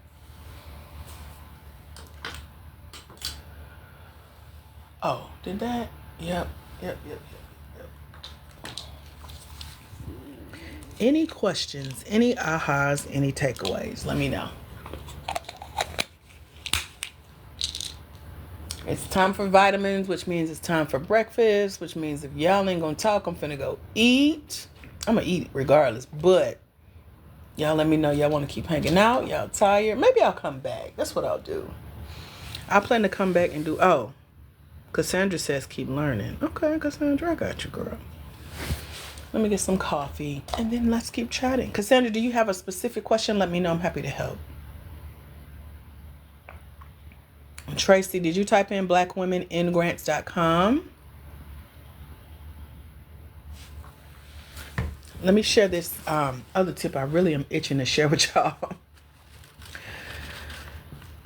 Oh, did that? Yep. Any questions, any ahas, any takeaways? Let me know. It's time for vitamins, which means it's time for breakfast, which means if y'all ain't gonna talk, I'm finna go eat. I'm gonna eat regardless, but y'all let me know y'all want to keep hanging out. Y'all tired? Maybe I'll come back. That's what I'll do. I plan to come back and do, Cassandra says keep learning. Okay, Cassandra, I got you, girl. Let me get some coffee and then let's keep chatting. Cassandra, do you have a specific question? Let me know. I'm happy to help. Tracy, did you type in blackwomeningrants.com? Let me share this other tip I really am itching to share with y'all.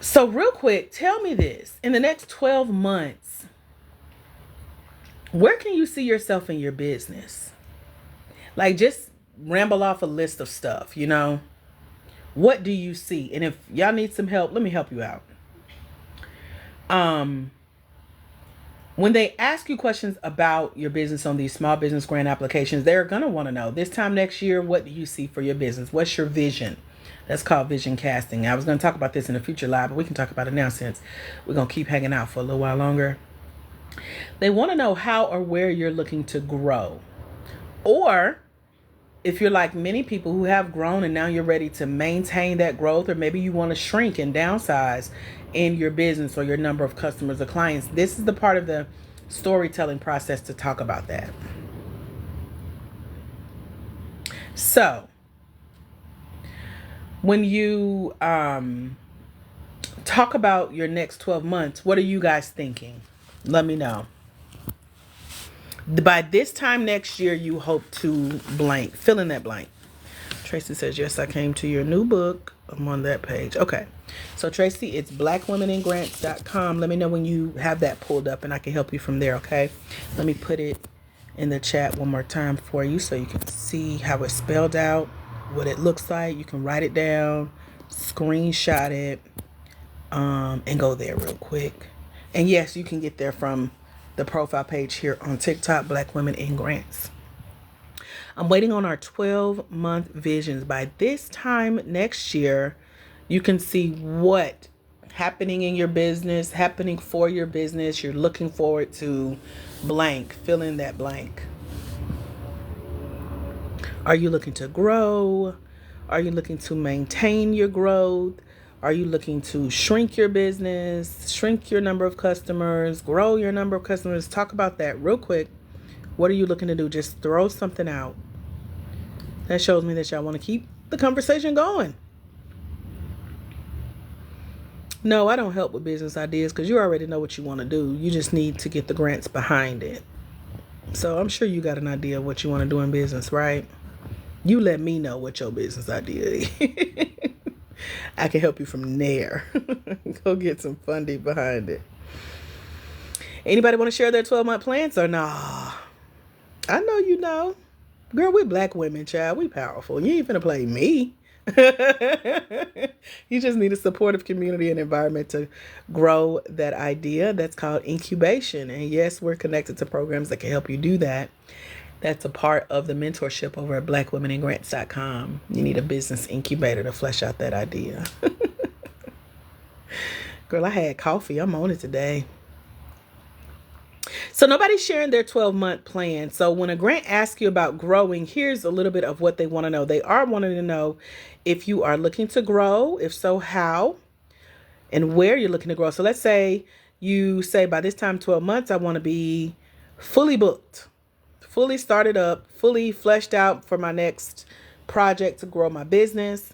So real quick, tell me this. In the next 12 months, where can you see yourself in your business? Like, just ramble off a list of stuff, you know? What do you see? And if y'all need some help, let me help you out. Um, when they ask you questions about your business on these small business grant applications, they're going to want to know this time next year, what do you see for your business? What's your vision? That's called vision casting. I was going to talk about this in a future live, but we can talk about it now since we're going to keep hanging out for a little while longer. They want to know how or where you're looking to grow. Or if you're like many people who have grown and now you're ready to maintain that growth, or maybe you want to shrink and downsize in your business or your number of customers or clients, this is the part of the storytelling process to talk about that. So when you talk about your next 12 months, what are you guys thinking? Let me know. By this time next year, you hope to blank. Fill in that blank. Tracy says, yes, I came to your new book. I'm on that page. Okay. So, Tracy, it's blackwomeningrants.com. Let me know when you have that pulled up and I can help you from there, okay? Let me put it in the chat one more time for you so you can see how it's spelled out, what it looks like. You can write it down, screenshot it, and go there real quick. And yes, you can get there from the profile page here on TikTok, Black Women in Grants. I'm waiting on our 12-month visions. By this time next year, you can see what happening in your business, happening for your business. You're looking forward to blank. Fill in that blank. Are you looking to grow? Are you looking to maintain your growth? Are you looking to shrink your business, shrink your number of customers, grow your number of customers? Talk about that real quick. What are you looking to do? Just throw something out. That shows me that y'all want to keep the conversation going. No, I don't help with business ideas because you already know what you want to do. You just need to get the grants behind it. So I'm sure you got an idea of what you want to do in business, right? You let me know what your business idea is. I can help you from there. Go get some funding behind it. Anybody want to share their 12-month plans or nah? I know you know. Girl, we black women, child. We powerful. You ain't finna play me. You just need a supportive community and environment to grow that idea. That's called incubation. And yes, we're connected to programs that can help you do that. That's a part of the mentorship over at blackwomeningrants.com. You need a business incubator to flesh out that idea. Girl, I had coffee. I'm on it today. So nobody's sharing their 12-month plan. So when a grant asks you about growing, here's a little bit of what they want to know. They are wanting to know if you are looking to grow, if so, how, and where you're looking to grow. So let's say you say by this time, 12 months, I want to be fully booked, fully started up, fully fleshed out for my next project to grow my business.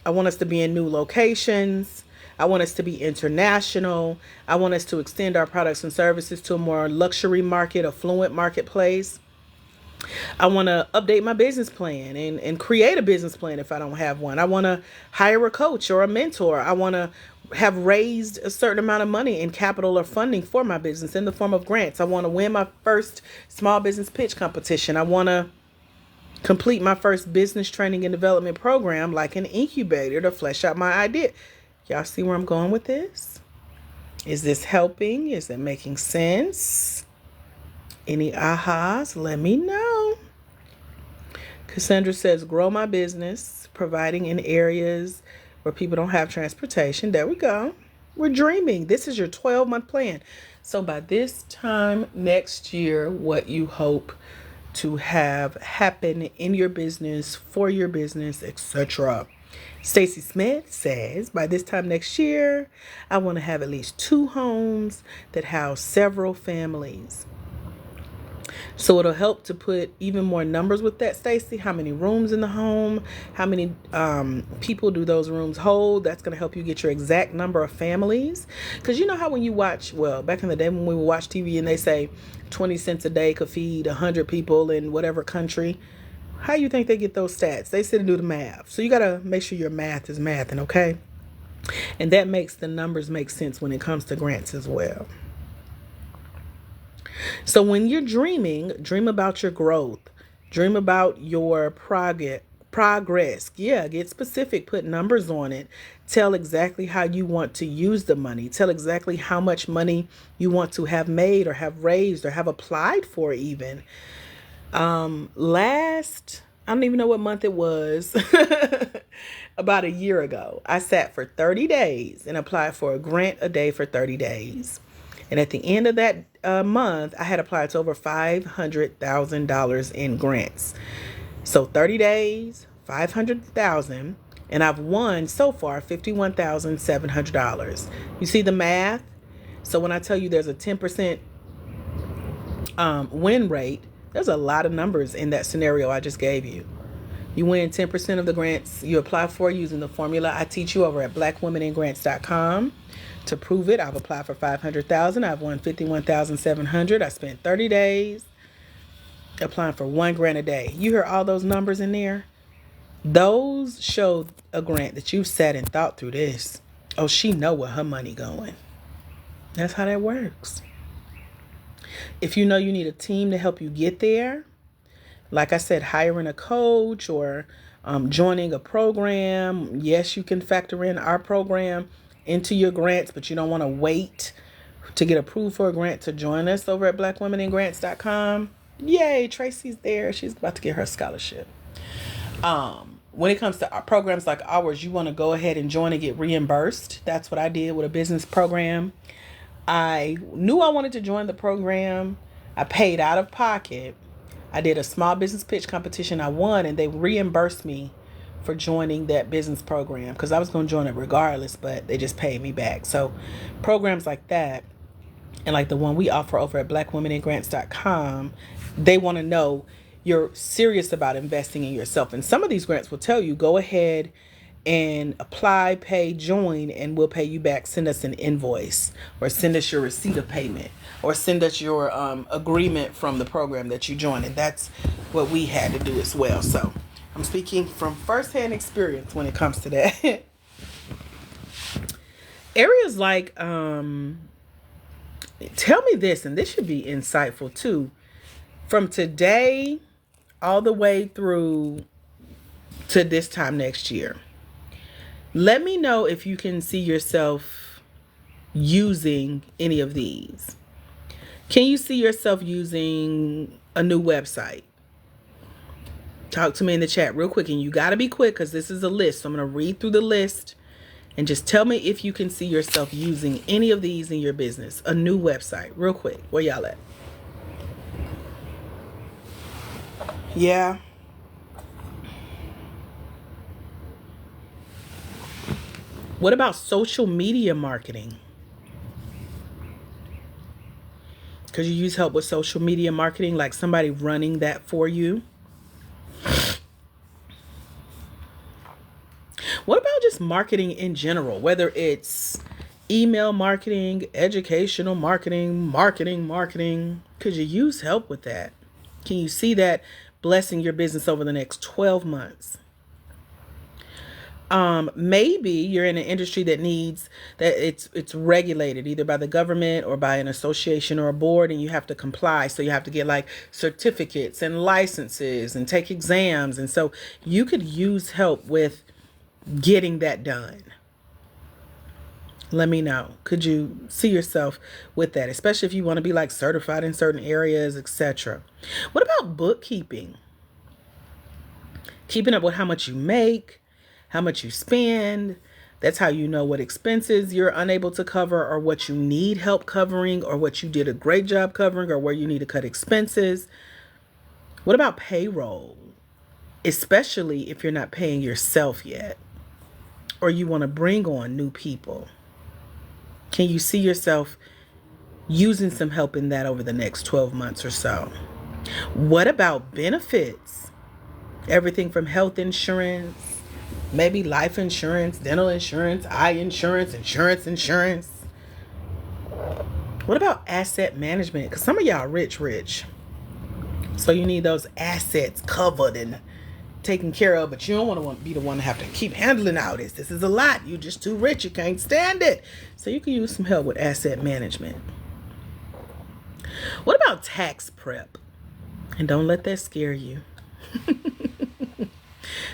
I want us to be in new locations. I want us to be international. I want us to extend our products and services to a more luxury market, affluent marketplace. I want to update my business plan and create a business plan if I don't have one. I want to hire a coach or a mentor. I want to have raised a certain amount of money in capital or funding for my business in the form of grants. I want to win my first small business pitch competition. I want to complete my first business training and development program like an incubator to flesh out my idea. Y'all see where I'm going with this? Is this helping? Is it making sense? Any ahas? Let me know. Cassandra says, grow my business, providing in areas where people don't have transportation. There we go. We're dreaming. This is your 12-month plan. So by this time next year, what you hope to have happen in your business, for your business, etc. Stacy Smith says, by this time next year, I want to have at least 2 homes that house several families. So it'll help to put even more numbers with that, Stacy. How many rooms in the home? How many people do those rooms hold? That's going to help you get your exact number of families. Because you know how when you watch, well, back in the day when we would watch TV and they say 20 cents a day could feed 100 people in whatever country. How you think they get those stats? They sit and do the math. So you got to make sure your math is mathing, okay? And that makes the numbers make sense when it comes to grants as well. So when you're dreaming, dream about your growth. Dream about your progress. Yeah, get specific, put numbers on it. Tell exactly how you want to use the money. Tell exactly how much money you want to have made or have raised or have applied for even. Last, I don't even know what month it was. About a year ago, I sat for 30 days and applied for a grant a day for 30 days. And at the end of that month, I had applied to over $500,000 in grants. So 30 days, 500,000, and I've won so far $51,700. You see the math? So when I tell you there's a 10% win rate, there's a lot of numbers in that scenario I just gave you. You win 10% of the grants you apply for using the formula I teach you over at blackwomeningrants.com. To prove it, I've applied for 500,000. I've won 51,700. I spent 30 days applying for one grant a day. You hear all those numbers in there? Those show a grant that you've sat and thought through this. Oh, she know where her money going. That's how that works. If you know you need a team to help you get there, like I said, hiring a coach or joining a program. Yes, you can factor in our program into your grants, but you don't want to wait to get approved for a grant to join us over at blackwomeningrants.com. Yay, Tracy's there. She's about to get her scholarship. When it comes to programs like ours, you want to go ahead and join and get reimbursed. That's what I did with a business program. I knew I wanted to join the program. I paid out of pocket. I did a small business pitch competition. I won, and they reimbursed me for joining that business program because I was going to join it regardless, but they just paid me back. So programs like that, and like the one we offer over at blackwomeningrants.com, they want to know you're serious about investing in yourself. And some of these grants will tell you, go ahead and apply, pay, join, and we'll pay you back. Send us an invoice or send us your receipt of payment or send us your agreement from the program that you joined. And that's what we had to do as well. So I'm speaking from firsthand experience when it comes to that. Areas like, tell me this, and this should be insightful too. From today all the way through to this time next year, let me know if you can see yourself using any of these. Can you see yourself using a new website? Talk to me in the chat real quick. And you got to be quick because this is a list. So I'm going to read through the list and just tell me if you can see yourself using any of these in your business. A new website. Real quick. Where y'all at? Yeah. What about social media marketing? Could you use help with social media marketing, like somebody running that for you? What about just marketing in general, whether it's email marketing, educational marketing, marketing? Could you use help with that? Can you see that blessing your business over the next 12 months? Maybe you're in an industry that needs that it's regulated either by the government or by an association or a board, and you have to comply. So you have to get like certificates and licenses and take exams. And so you could use help with getting that done. Let me know. Could you see yourself with that, especially if you want to be like certified in certain areas, etc. What about bookkeeping? Keeping up with how much you make, how much you spend. That's how you know what expenses you're unable to cover or what you need help covering or what you did a great job covering or where you need to cut expenses. What about payroll? Especially if you're not paying yourself yet or you want to bring on new people. Can you see yourself using some help in that over the next 12 months or so? What about benefits? Everything from health insurance, maybe life insurance, dental insurance, eye insurance, insurance. What about asset management? Because some of y'all rich. So you need those assets covered and taken care of, but you don't want to be the one to have to keep handling all this. This is a lot. You're just too rich. You can't stand it. So you can use some help with asset management. What about tax prep? And don't let that scare you.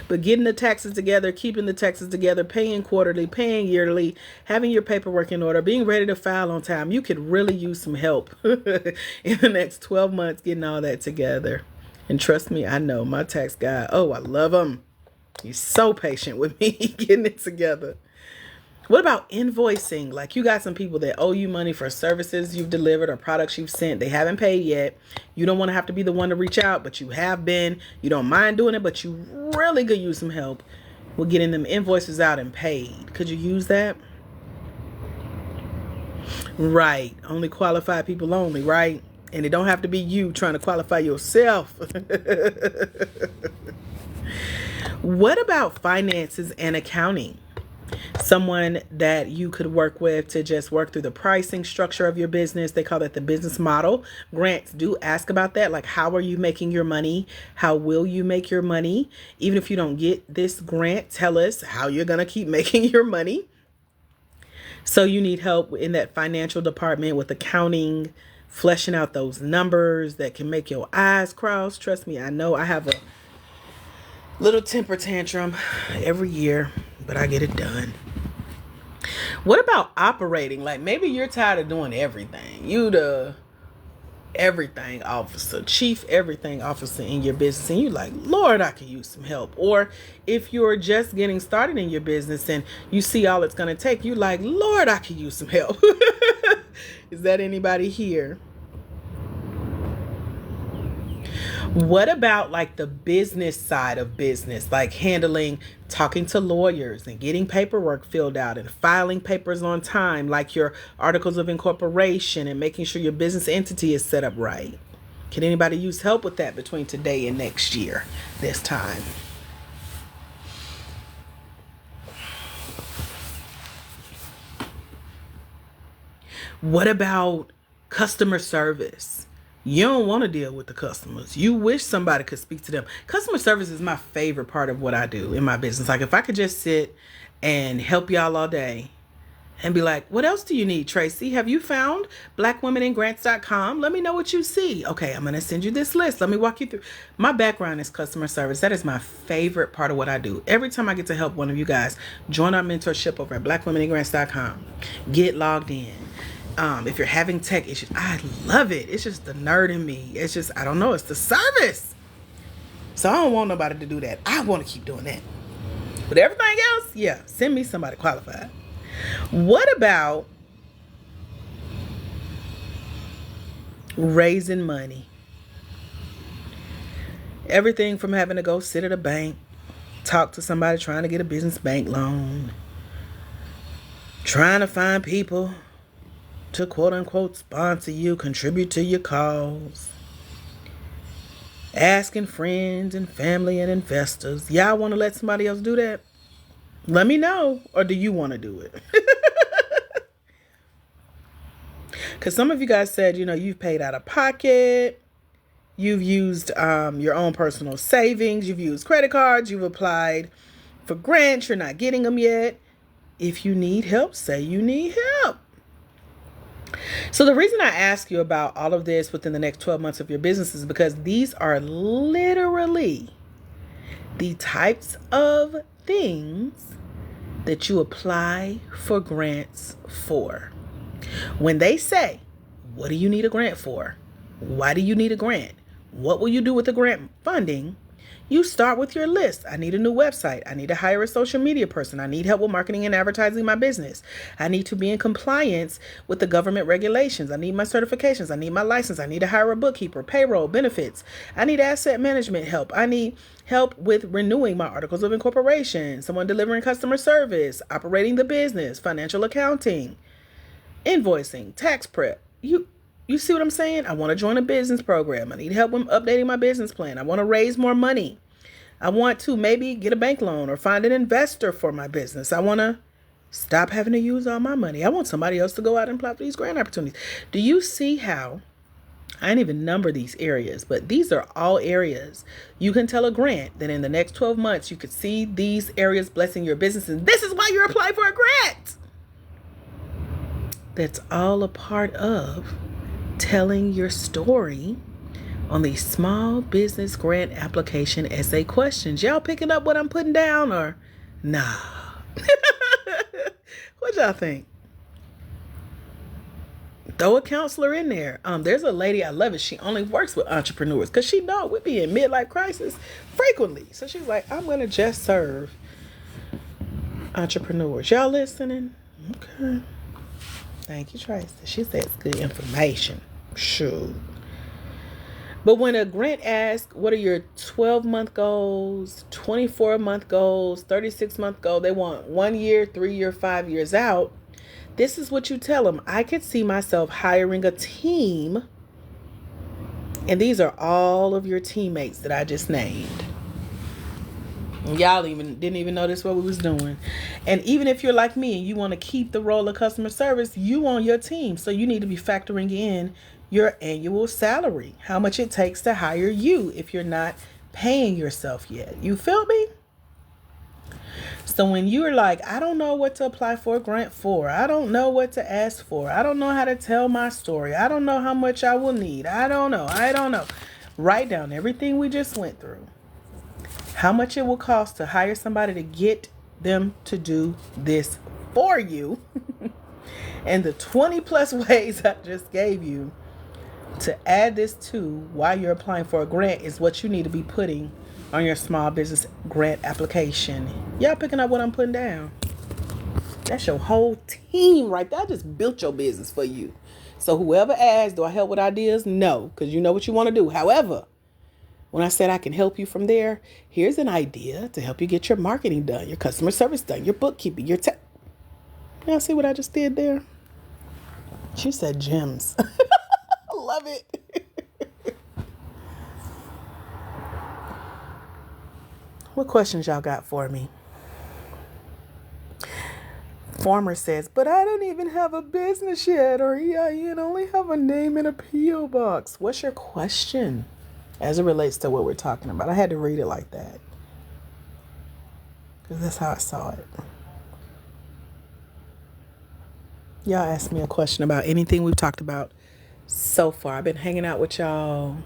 But getting the taxes together, keeping the taxes together, paying quarterly, paying yearly, having your paperwork in order, being ready to file on time, you could really use some help in the next 12 months getting all that together. And trust me, I know my tax guy, oh, I love him. He's so patient with me getting it together. What about invoicing? Like you got some people that owe you money for services you've delivered or products you've sent. They haven't paid yet. You don't want to have to be the one to reach out, but you have been. You don't mind doing it, but you really could use some help with getting them invoices out and paid. Could you use that? Right. Only qualified people only, right? And it don't have to be you trying to qualify yourself. What about finances and accounting? Someone that you could work with to just work through the pricing structure of your business. They call that the business model. Grants do ask about that. Like, how are you making your money? How will you make your money? Even if you don't get this grant, tell us how you're going to keep making your money. So you need help in that financial department with accounting, fleshing out those numbers that can make your eyes cross. Trust me, I know I have a little temper tantrum every year, but I get it done. What about operating? Like maybe you're tired of doing everything. You the everything officer, chief everything officer in your business, and you like, Lord, I could use some help. Or if you're just getting started in your business and you see all it's going to take, you like, Lord, I could use some help. Is that anybody here? What about like the business side of business, like handling, talking to lawyers and getting paperwork filled out and filing papers on time, like your articles of incorporation and making sure your business entity is set up right? Can anybody use help with that between today and next year, this time? What about customer service? You don't want to deal with the customers. You wish somebody could speak to them. Customer service is my favorite part of what I do in my business. Like if I could just sit and help y'all all day and be like, what else do you need, Tracy? Have you found blackwomeningrants.com? Let me know what you see. Okay, I'm going to send you this list. Let me walk you through. My background is customer service. That is my favorite part of what I do. Every time I get to help one of you guys, join our mentorship over at blackwomeningrants.com. Get logged in. If you're having tech issues, I love it. It's just the nerd in me. It's just, I don't know, it's the service. So I don't want nobody to do that. I want to keep doing that. But everything else, yeah, send me somebody qualified. What about raising money? Everything from having to go sit at a bank, talk to somebody trying to get a business bank loan, trying to find people to quote unquote sponsor you, contribute to your cause, asking friends and family and investors. Y'all want to let somebody else do that? Let me know. Or do you want to do it? Because some of you guys said, you've paid out of pocket. You've used your own personal savings. You've used credit cards. You've applied for grants. You're not getting them yet. If you need help, say you need help. So the reason I ask you about all of this within the next 12 months of your business is because these are literally the types of things that you apply for grants for. When they say, what do you need a grant for? Why do you need a grant? What will you do with the grant funding? You start with your list. I need a new website. I need to hire a social media person. I need help with marketing and advertising my business. I need to be in compliance with the government regulations. I need my certifications. I need my license. I need to hire a bookkeeper, payroll, benefits. I need asset management help. I need help with renewing my articles of incorporation, someone delivering customer service, operating the business, financial accounting, invoicing, tax prep. You see what I'm saying? I want to join a business program. I need help with updating my business plan. I want to raise more money. I want to maybe get a bank loan or find an investor for my business. I want to stop having to use all my money. I want somebody else to go out and apply for these grant opportunities. Do you see how I didn't even number these areas, but these are all areas. You can tell a grant that in the next 12 months, you could see these areas blessing your business. And this is why you're applying for a grant. That's all a part of telling your story on these small business grant application essay questions. Y'all picking up what I'm putting down or nah? What y'all think? Throw a counselor in there. There's a lady, I love it. She only works with entrepreneurs because she know we be in midlife crisis frequently. So she's like, I'm gonna just serve entrepreneurs. Y'all listening? Okay. Thank you, Tracy. She says good information. Sure. But when a grant asks, what are your 12-month goals, 24-month goals, 36-month goal, they want 1 year, 3 year, 5 years out. This is what you tell them. I could see myself hiring a team. And these are all of your teammates that I just named. Y'all didn't even notice what we was doing. And even if you're like me and you want to keep the role of customer service, you on your team. So you need to be factoring in your annual salary, how much it takes to hire you if you're not paying yourself yet. You feel me? So when you're like, I don't know what to apply for a grant for, I don't know what to ask for, I don't know how to tell my story, I don't know how much I will need, I don't know. Write down everything we just went through. How much it will cost to hire somebody to get them to do this for you. And the 20 plus ways I just gave you to add this to while you're applying for a grant is what you need to be putting on your small business grant application. Y'all picking up what I'm putting down? That's your whole team right there. I just built your business for you. So whoever asks, do I help with ideas? No, because you know what you want to do. However, when I said I can help you from there, here's an idea to help you get your marketing done, your customer service done, your bookkeeping, your tech. Y'all see what I just did there? She said gems. I love it. What questions y'all got for me? Former says, but I don't even have a business yet, or EIN only have a name in a P.O. box. What's your question as it relates to what we're talking about? I had to read it like that because that's how I saw it. Y'all asked me a question about anything we've talked about so far. I've been hanging out with y'all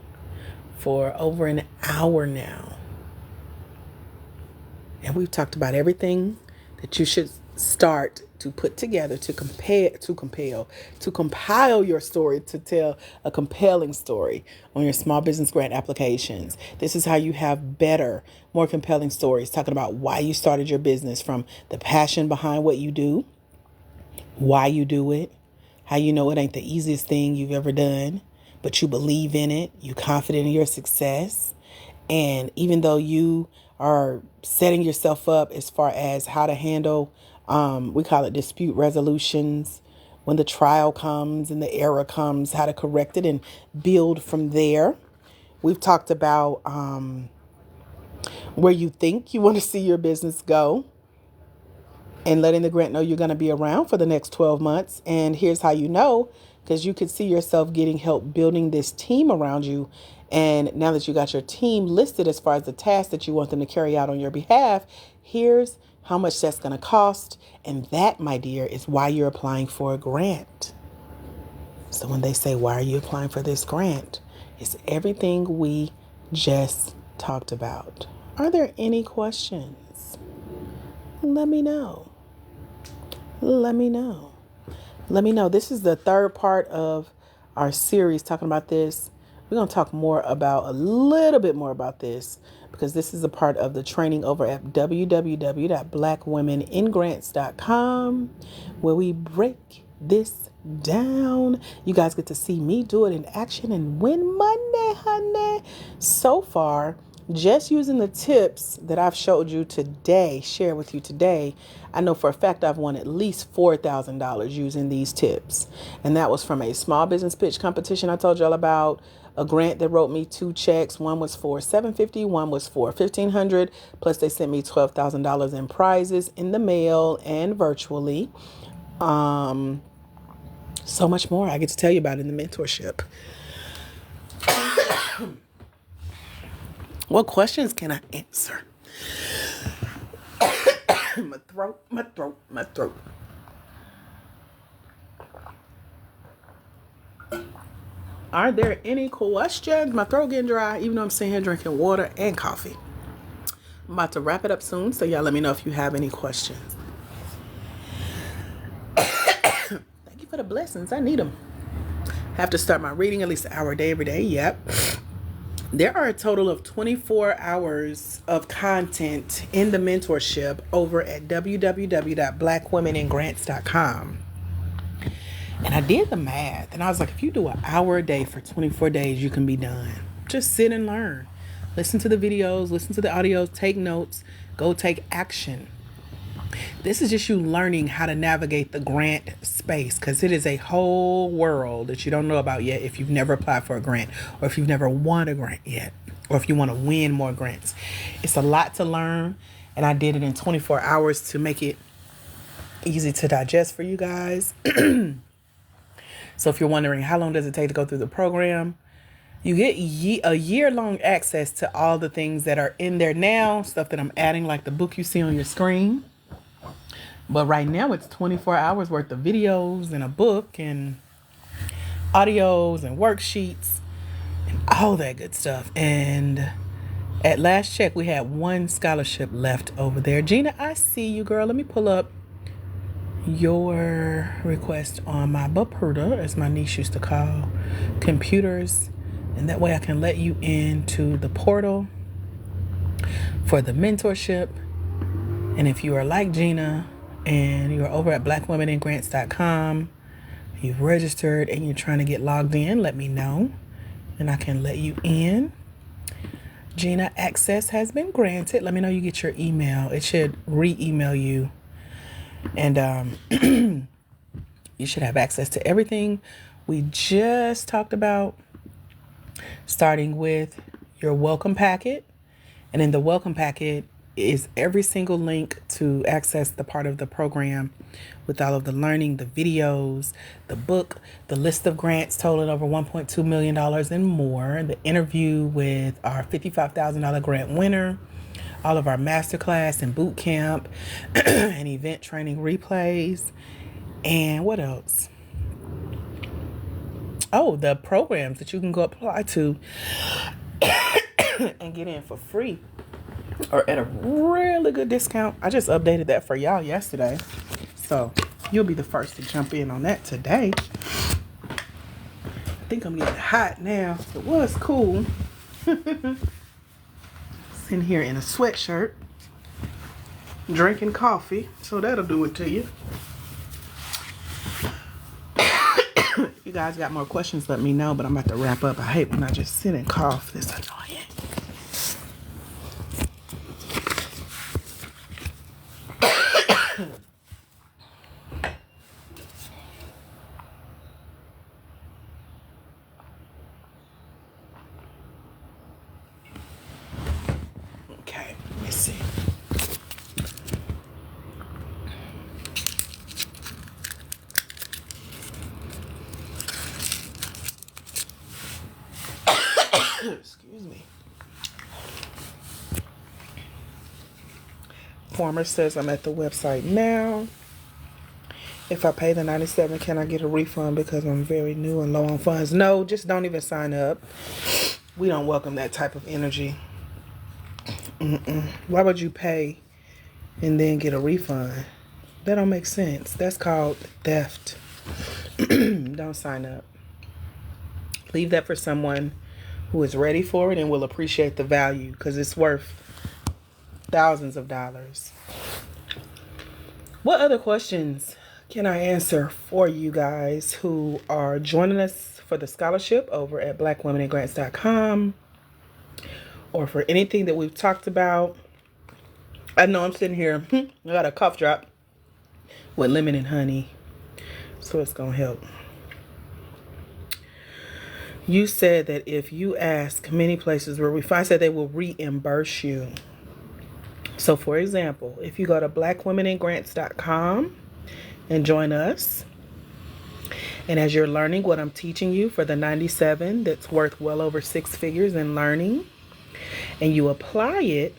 for over an hour now. And we've talked about everything that you should start to put together to compile your story to tell a compelling story on your small business grant applications. This is how you have better, more compelling stories talking about why you started your business, from the passion behind what you do, why you do it, how you know it ain't the easiest thing you've ever done, but you believe in it, you're confident in your success. And even though you are setting yourself up as far as how to handle, we call it dispute resolutions, when the trial comes and the error comes, how to correct it and build from there. We've talked about where you think you want to see your business go, and letting the grant know you're going to be around for the next 12 months. And here's how you know, because you could see yourself getting help building this team around you. And now that you got your team listed as far as the tasks that you want them to carry out on your behalf, here's how much that's going to cost. And that, my dear, is why you're applying for a grant. So when they say, why are you applying for this grant? It's everything we just talked about. Are there any questions? Let me know. Let me know. Let me know. This is the third part of our series talking about this. We're going to talk a little bit more about this, because this is a part of the training over at www.blackwomeningrants.com, where we break this down. You guys get to see me do it in action and win money, honey. So far, just using the tips that I've showed you today, share with you today, I know for a fact I've won at least $4,000 using these tips. And that was from a small business pitch competition I told y'all about, a grant that wrote me 2 checks. One was for $750, one was for $1,500. Plus they sent me $12,000 in prizes in the mail and virtually. So much more I get to tell you about in the mentorship. What questions can I answer? My throat. Are there any questions? My throat getting dry, even though I'm sitting here drinking water and coffee. I'm about to wrap it up soon, so y'all let me know if you have any questions. Thank you for the blessings. I need them. Have to start my reading at least an hour a day every day. Yep. There are a total of 24 hours of content in the mentorship over at www.blackwomenandgrants.com. And I did the math, and I was like, if you do an hour a day for 24 days, you can be done. Just sit and learn. Listen to the videos, listen to the audios, take notes, go take action. This is just you learning how to navigate the grant space, because it is a whole world that you don't know about yet if you've never applied for a grant, or if you've never won a grant yet, or if you want to win more grants. It's a lot to learn, and I did it in 24 hours to make it easy to digest for you guys. So if you're wondering how long does it take to go through the program, you get a year-long access to all the things that are in there now, stuff that I'm adding, like the book you see on your screen. But right now it's 24 hours worth of videos and a book and audios and worksheets and all that good stuff. And at last check, we had one scholarship left over there. Gina, I see you, girl. Let me pull up your request on my Bupuda, as my niece used to call computers, and that way I can let you into the portal for the mentorship. And if you are like Gina and you're over at blackwomenandgrants.com, you've registered and you're trying to get logged in, let me know and I can let you in. Gina, access has been granted. Let me know you get your email. It should re-email you. And you should have access to everything we just talked about, starting with your welcome packet. And in the welcome packet is every single link to access the part of the program with all of the learning, the videos, the book, the list of grants totaling over $1.2 million and more, the interview with our $55,000 grant winner, all of our masterclass and boot camp and event training replays. And what else? Oh, the programs that you can go apply to and get in for free or at a really good discount. I just updated that for y'all yesterday, so you'll be the first to jump in on that today. I think I'm getting hot now. It was cool. Sitting here in a sweatshirt, drinking coffee, so that'll do it to you. If you guys got more questions, let me know, but I'm about to wrap up. I hate when I just sit and cough. This annoying. Okay, let me see. Excuse me. Former says I'm at the website now. If I pay the $97, can I get a refund because I'm very new and low on funds? No, just don't even sign up. We don't welcome that type of energy. Why would you pay and then get a refund? That don't make sense. That's called theft. Don't sign up. Leave that for someone who is ready for it and will appreciate the value, because it's worth thousands of dollars. What other questions can I answer for you guys who are joining us for the scholarship over at blackwomenandgrants.com, or for anything that we've talked about? I know I'm sitting here, I got a cough drop with lemon and honey, so it's gonna help. You said that if you ask many places where we find that they will reimburse you. So for example, if you go to blackwomenandgrants.com and join us, And as you're learning what I'm teaching you for the 97, that's worth well over 6 figures in learning, and you apply it,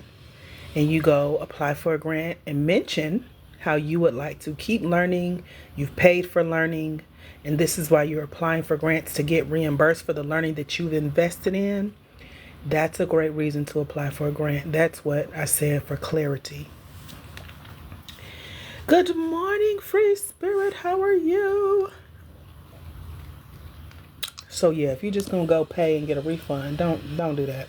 and you go apply for a grant and mention how you would like to keep learning, you've paid for learning, and this is why you're applying for grants to get reimbursed for the learning that you've invested in, that's a great reason to apply for a grant. That's what I said for clarity. Good morning, Free Spirit. How are you? So yeah, if you're just gonna go pay and get a refund, don't do that.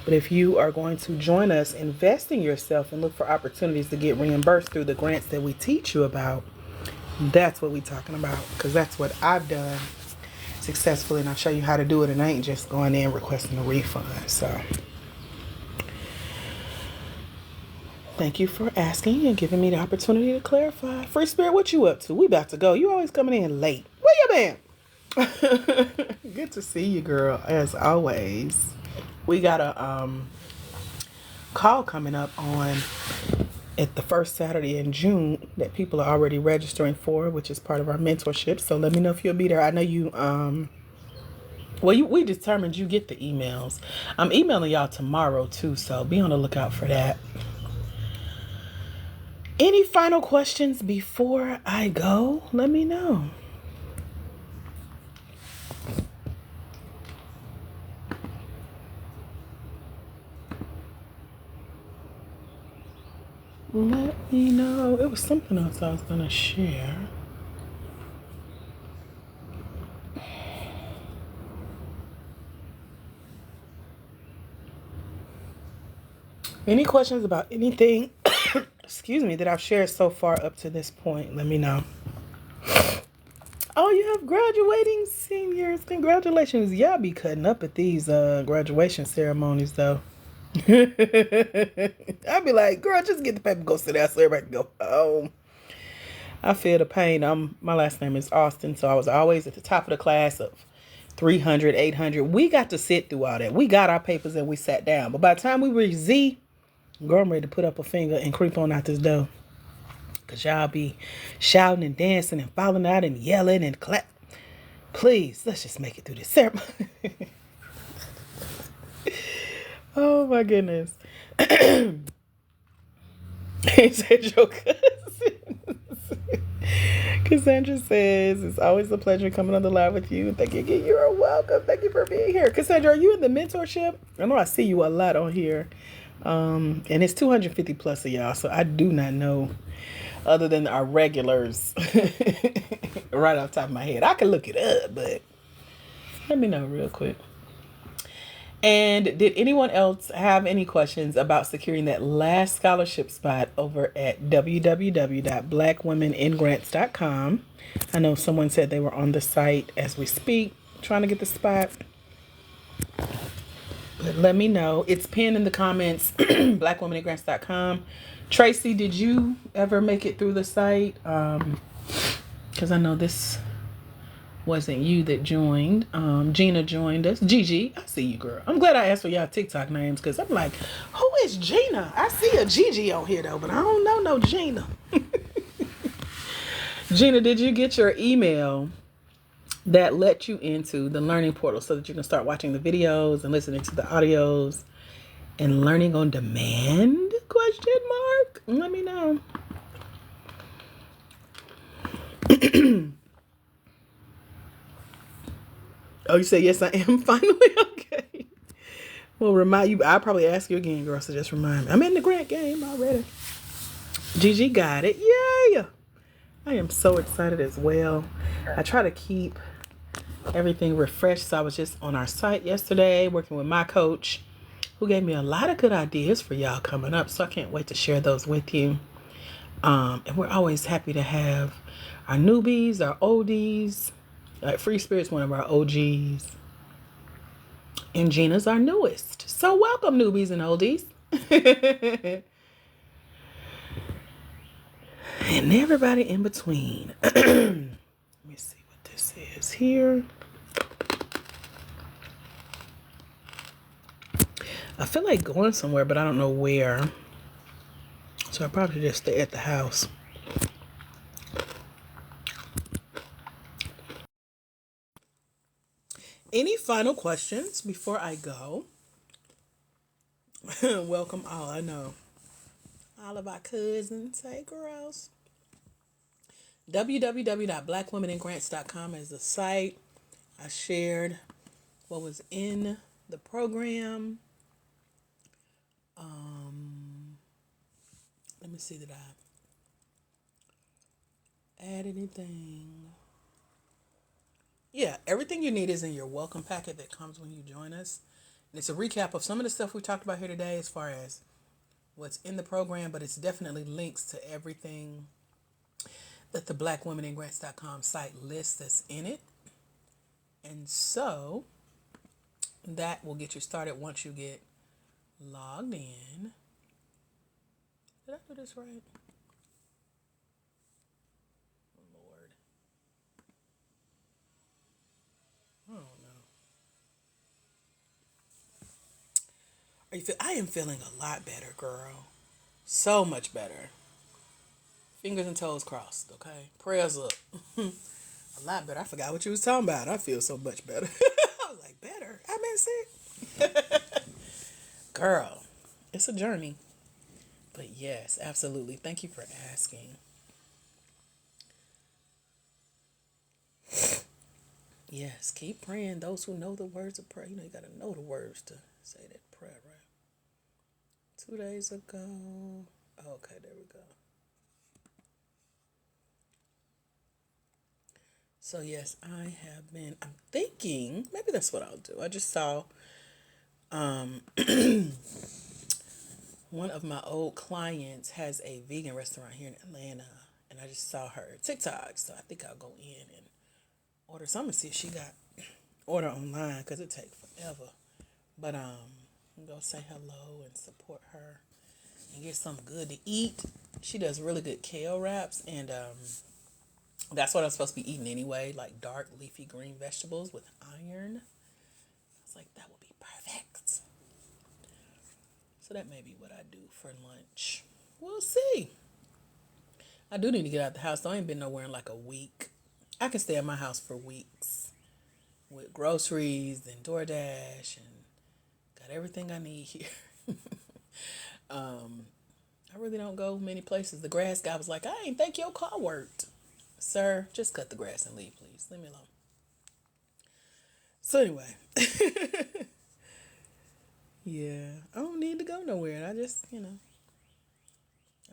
But if you are going to join us, invest in yourself and look for opportunities to get reimbursed through the grants that we teach you about, that's what we're talking about. Because that's what I've done successfully, and I'll show you how to do it. And I ain't just going in requesting a refund. So thank you for asking and giving me the opportunity to clarify. Free Spirit, what you up to? We about to go. You always coming in late. Where you been? Good to see you, girl, as always. We got a call coming up on at the first Saturday in June that people are already registering for, which is part of our mentorship. So let me know if you'll be there. I know you we determined you get the emails. I'm emailing y'all tomorrow too, so be on the lookout for that. Any final questions before I go? Let me know. Let me know. It was something else I was going to share. Any questions about anything, excuse me, that I've shared so far up to this point? Let me know. Oh, you have graduating seniors. Congratulations. Y'all be cutting up at these graduation ceremonies, though. I'd be like, girl, just get the paper, go sit down so everybody can go home. I feel the pain. My last name is Austin, so I was always at the top of the class of 300, 800. We got to sit through all that. We got our papers and we sat down. But by the time we were Z, girl, I'm ready to put up a finger and creep on out this door. Because y'all be shouting and dancing and falling out and yelling and clap. Please, let's just make it through this ceremony. Oh my goodness. He said your cousins. Cassandra says, it's always a pleasure coming on the live with you. Thank you again. You're welcome. Thank you for being here. Cassandra, are you in the mentorship? I know I see you a lot on here. And it's 250 plus of y'all, so I do not know other than our regulars right off the top of my head. I can look it up, but let me know real quick. And did anyone else have any questions about securing that last scholarship spot over at www.blackwomeningrants.com? I know someone said they were on the site as we speak, trying to get the spot. But let me know. It's pinned in the comments, blackwomeningrants.com. Tracy, did you ever make it through the site? Because I know this wasn't you that joined. Gina joined us. Gigi, I see you, girl. I'm glad I asked for y'all TikTok names because I'm like, who is Gina? I see a Gigi on here though, but I don't know no Gina. Gina, did you get your email that let you into the learning portal so that you can start watching the videos and listening to the audios and learning on demand? Question mark. Let me know. Oh, you say yes, I am finally? Okay. Well, remind you. I'll probably ask you again, girl, so just remind me. I'm in the grant game already. Gigi got it. Yay! I am so excited as well. I try to keep everything refreshed. So I was just on our site yesterday working with my coach who gave me a lot of good ideas for y'all coming up. So I can't wait to share those with you. And we're always happy to have our newbies, our oldies. Free Spirit's one of our OGs. And Gina's our newest. So welcome, newbies and oldies. And everybody in between. Let me see what this is here. I feel like going somewhere, but I don't know where. So I'll probably just stay at the house. final questions before I go. Welcome all. I know all of our cousins. Hey, girls. www.blackwomenandgrants.com is the site. I shared what was in the program. Let me see that I add anything. Yeah, everything you need is in your welcome packet that comes when you join us. And it's a recap of some of the stuff we talked about here today as far as what's in the program, but it's definitely links to everything that the blackwomenandgrants.com site lists that's in it. And so that will get you started once you get logged in. Did I do this right? Oh, Lord. I don't know. I am feeling a lot better, girl. So much better. Fingers and toes crossed, okay? Prayers up. A lot better. I forgot what you was talking about. I feel so much better. I was like, better? I've been sick. Girl, it's a journey. But yes, absolutely. Thank you for asking. Yes, keep praying. Those who know the words of prayer. You know, you got to know the words to say that prayer, right? 2 days ago. Okay, there we go. So yes, I have been. I'm thinking maybe that's what I'll do. I just saw one of my old clients has a vegan restaurant here in Atlanta, and I just saw her TikTok. So I think I'll go in and order some and see if she got order online because it takes forever. But go say hello and support her and get something good to eat. She does really good kale wraps, and that's what I'm supposed to be eating anyway, like dark leafy green vegetables with iron. I was like, that would be perfect. So that may be what I do for lunch. We'll see. I do need to get out the house, though. I ain't been nowhere in like a week. I can stay at my house for weeks with groceries and DoorDash and got everything I need here. I really don't go many places. The grass guy was like, I ain't think your car worked. Sir, just cut the grass and leave, please. Leave me alone. So anyway, yeah, I don't need to go nowhere. I just, I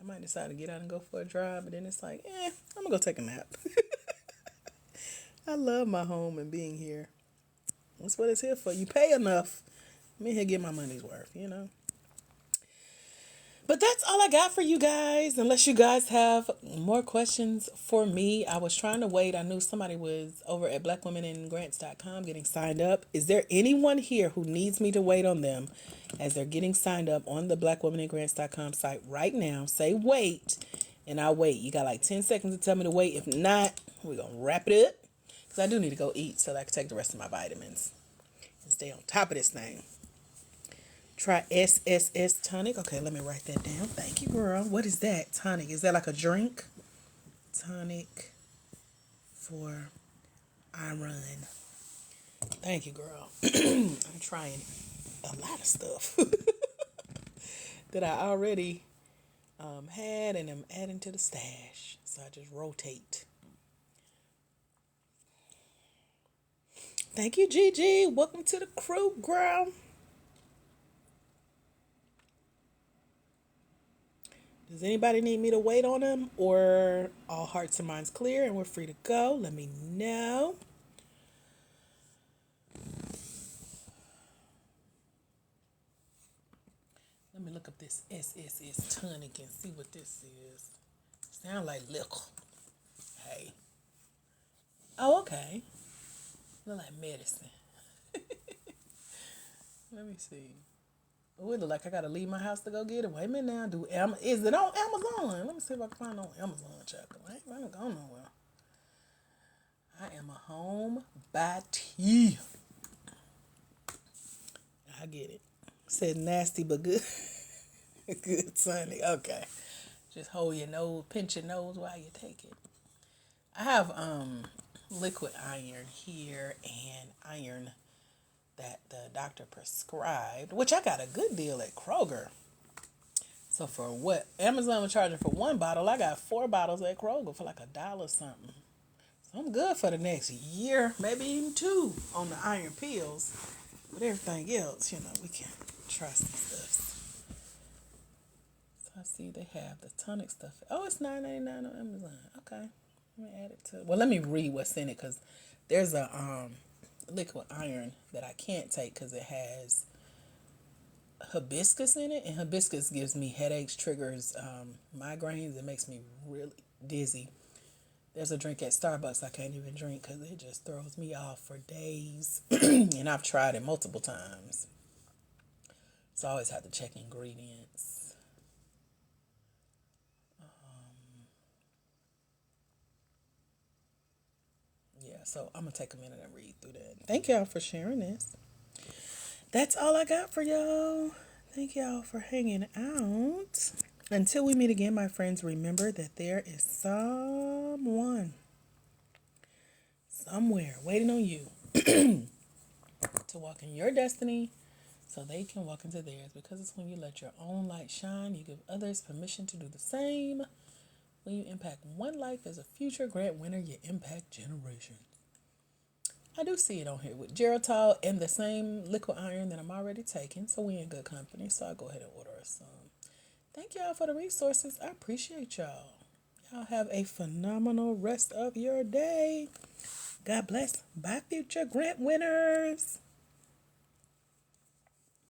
might decide to get out and go for a drive, but then it's like, I'm gonna go take a nap. I love my home and being here. That's what it's here for. You pay enough. I'm in here get my money's worth. But that's all I got for you guys. Unless you guys have more questions for me. I was trying to wait. I knew somebody was over at blackwomenandgrants.com getting signed up. Is there anyone here who needs me to wait on them as they're getting signed up on the blackwomenandgrants.com site right now? Say wait, and I'll wait. You got like 10 seconds to tell me to wait. If not, we're going to wrap it up because I do need to go eat so that I can take the rest of my vitamins and stay on top of this thing. Try SSS tonic. Okay, let me write that down. Thank you, girl. What is that? Tonic. Is that like a drink? Tonic for iron. Thank you, girl. I'm trying a lot of stuff that I already had and I'm adding to the stash. So I just rotate. Thank you, Gigi. Welcome to the crew, girl. Does anybody need me to wait on them, or all hearts and minds clear and we're free to go? Let me know. Let me look up this SSS tonic and see what this is. Sound like liquor. Hey. Oh, okay. Look like medicine. Let me see. Oh, it look like I gotta leave my house to go get it. Wait a minute now. Is it on Amazon? Let me see if I can find it on Amazon, chocolate. I ain't going nowhere. I am a home by tea. I get it. Said nasty but good. Good, Sonny. Okay. Just hold your nose, pinch your nose while you take it. I have liquid iron here and iron doctor prescribed, which I got a good deal at Kroger. So for what Amazon was charging for one bottle, I got 4 bottles at Kroger for like $1 something. So I'm good for the next year, maybe even 2 on the iron pills. But everything else, we can trust some stuff. So I see they have the tonic stuff. Oh, it's $9.99 on Amazon. Okay, let me add it to. Well, let me read what's in it because there's a liquid iron that I can't take because it has hibiscus in it, and hibiscus gives me headaches, triggers migraines. It makes me really dizzy. There's a drink at Starbucks I can't even drink because it just throws me off for days. And I've tried it multiple times. So I always have to check ingredients. Yeah, so I'm going to take a minute and read through that. Thank y'all for sharing this. That's all I got for y'all. Thank y'all for hanging out. Until we meet again, my friends, remember that there is someone, somewhere waiting on you to walk in your destiny so they can walk into theirs. Because it's when you let your own light shine, you give others permission to do the same. When you impact one life as a future grant winner, you impact generations. I do see it on here with Geritol and the same liquid iron that I'm already taking, so we in good company. So I'll go ahead and order us some. Thank y'all for the resources. I appreciate y'all. Y'all have a phenomenal rest of your day. God bless. Bye, future grant winners.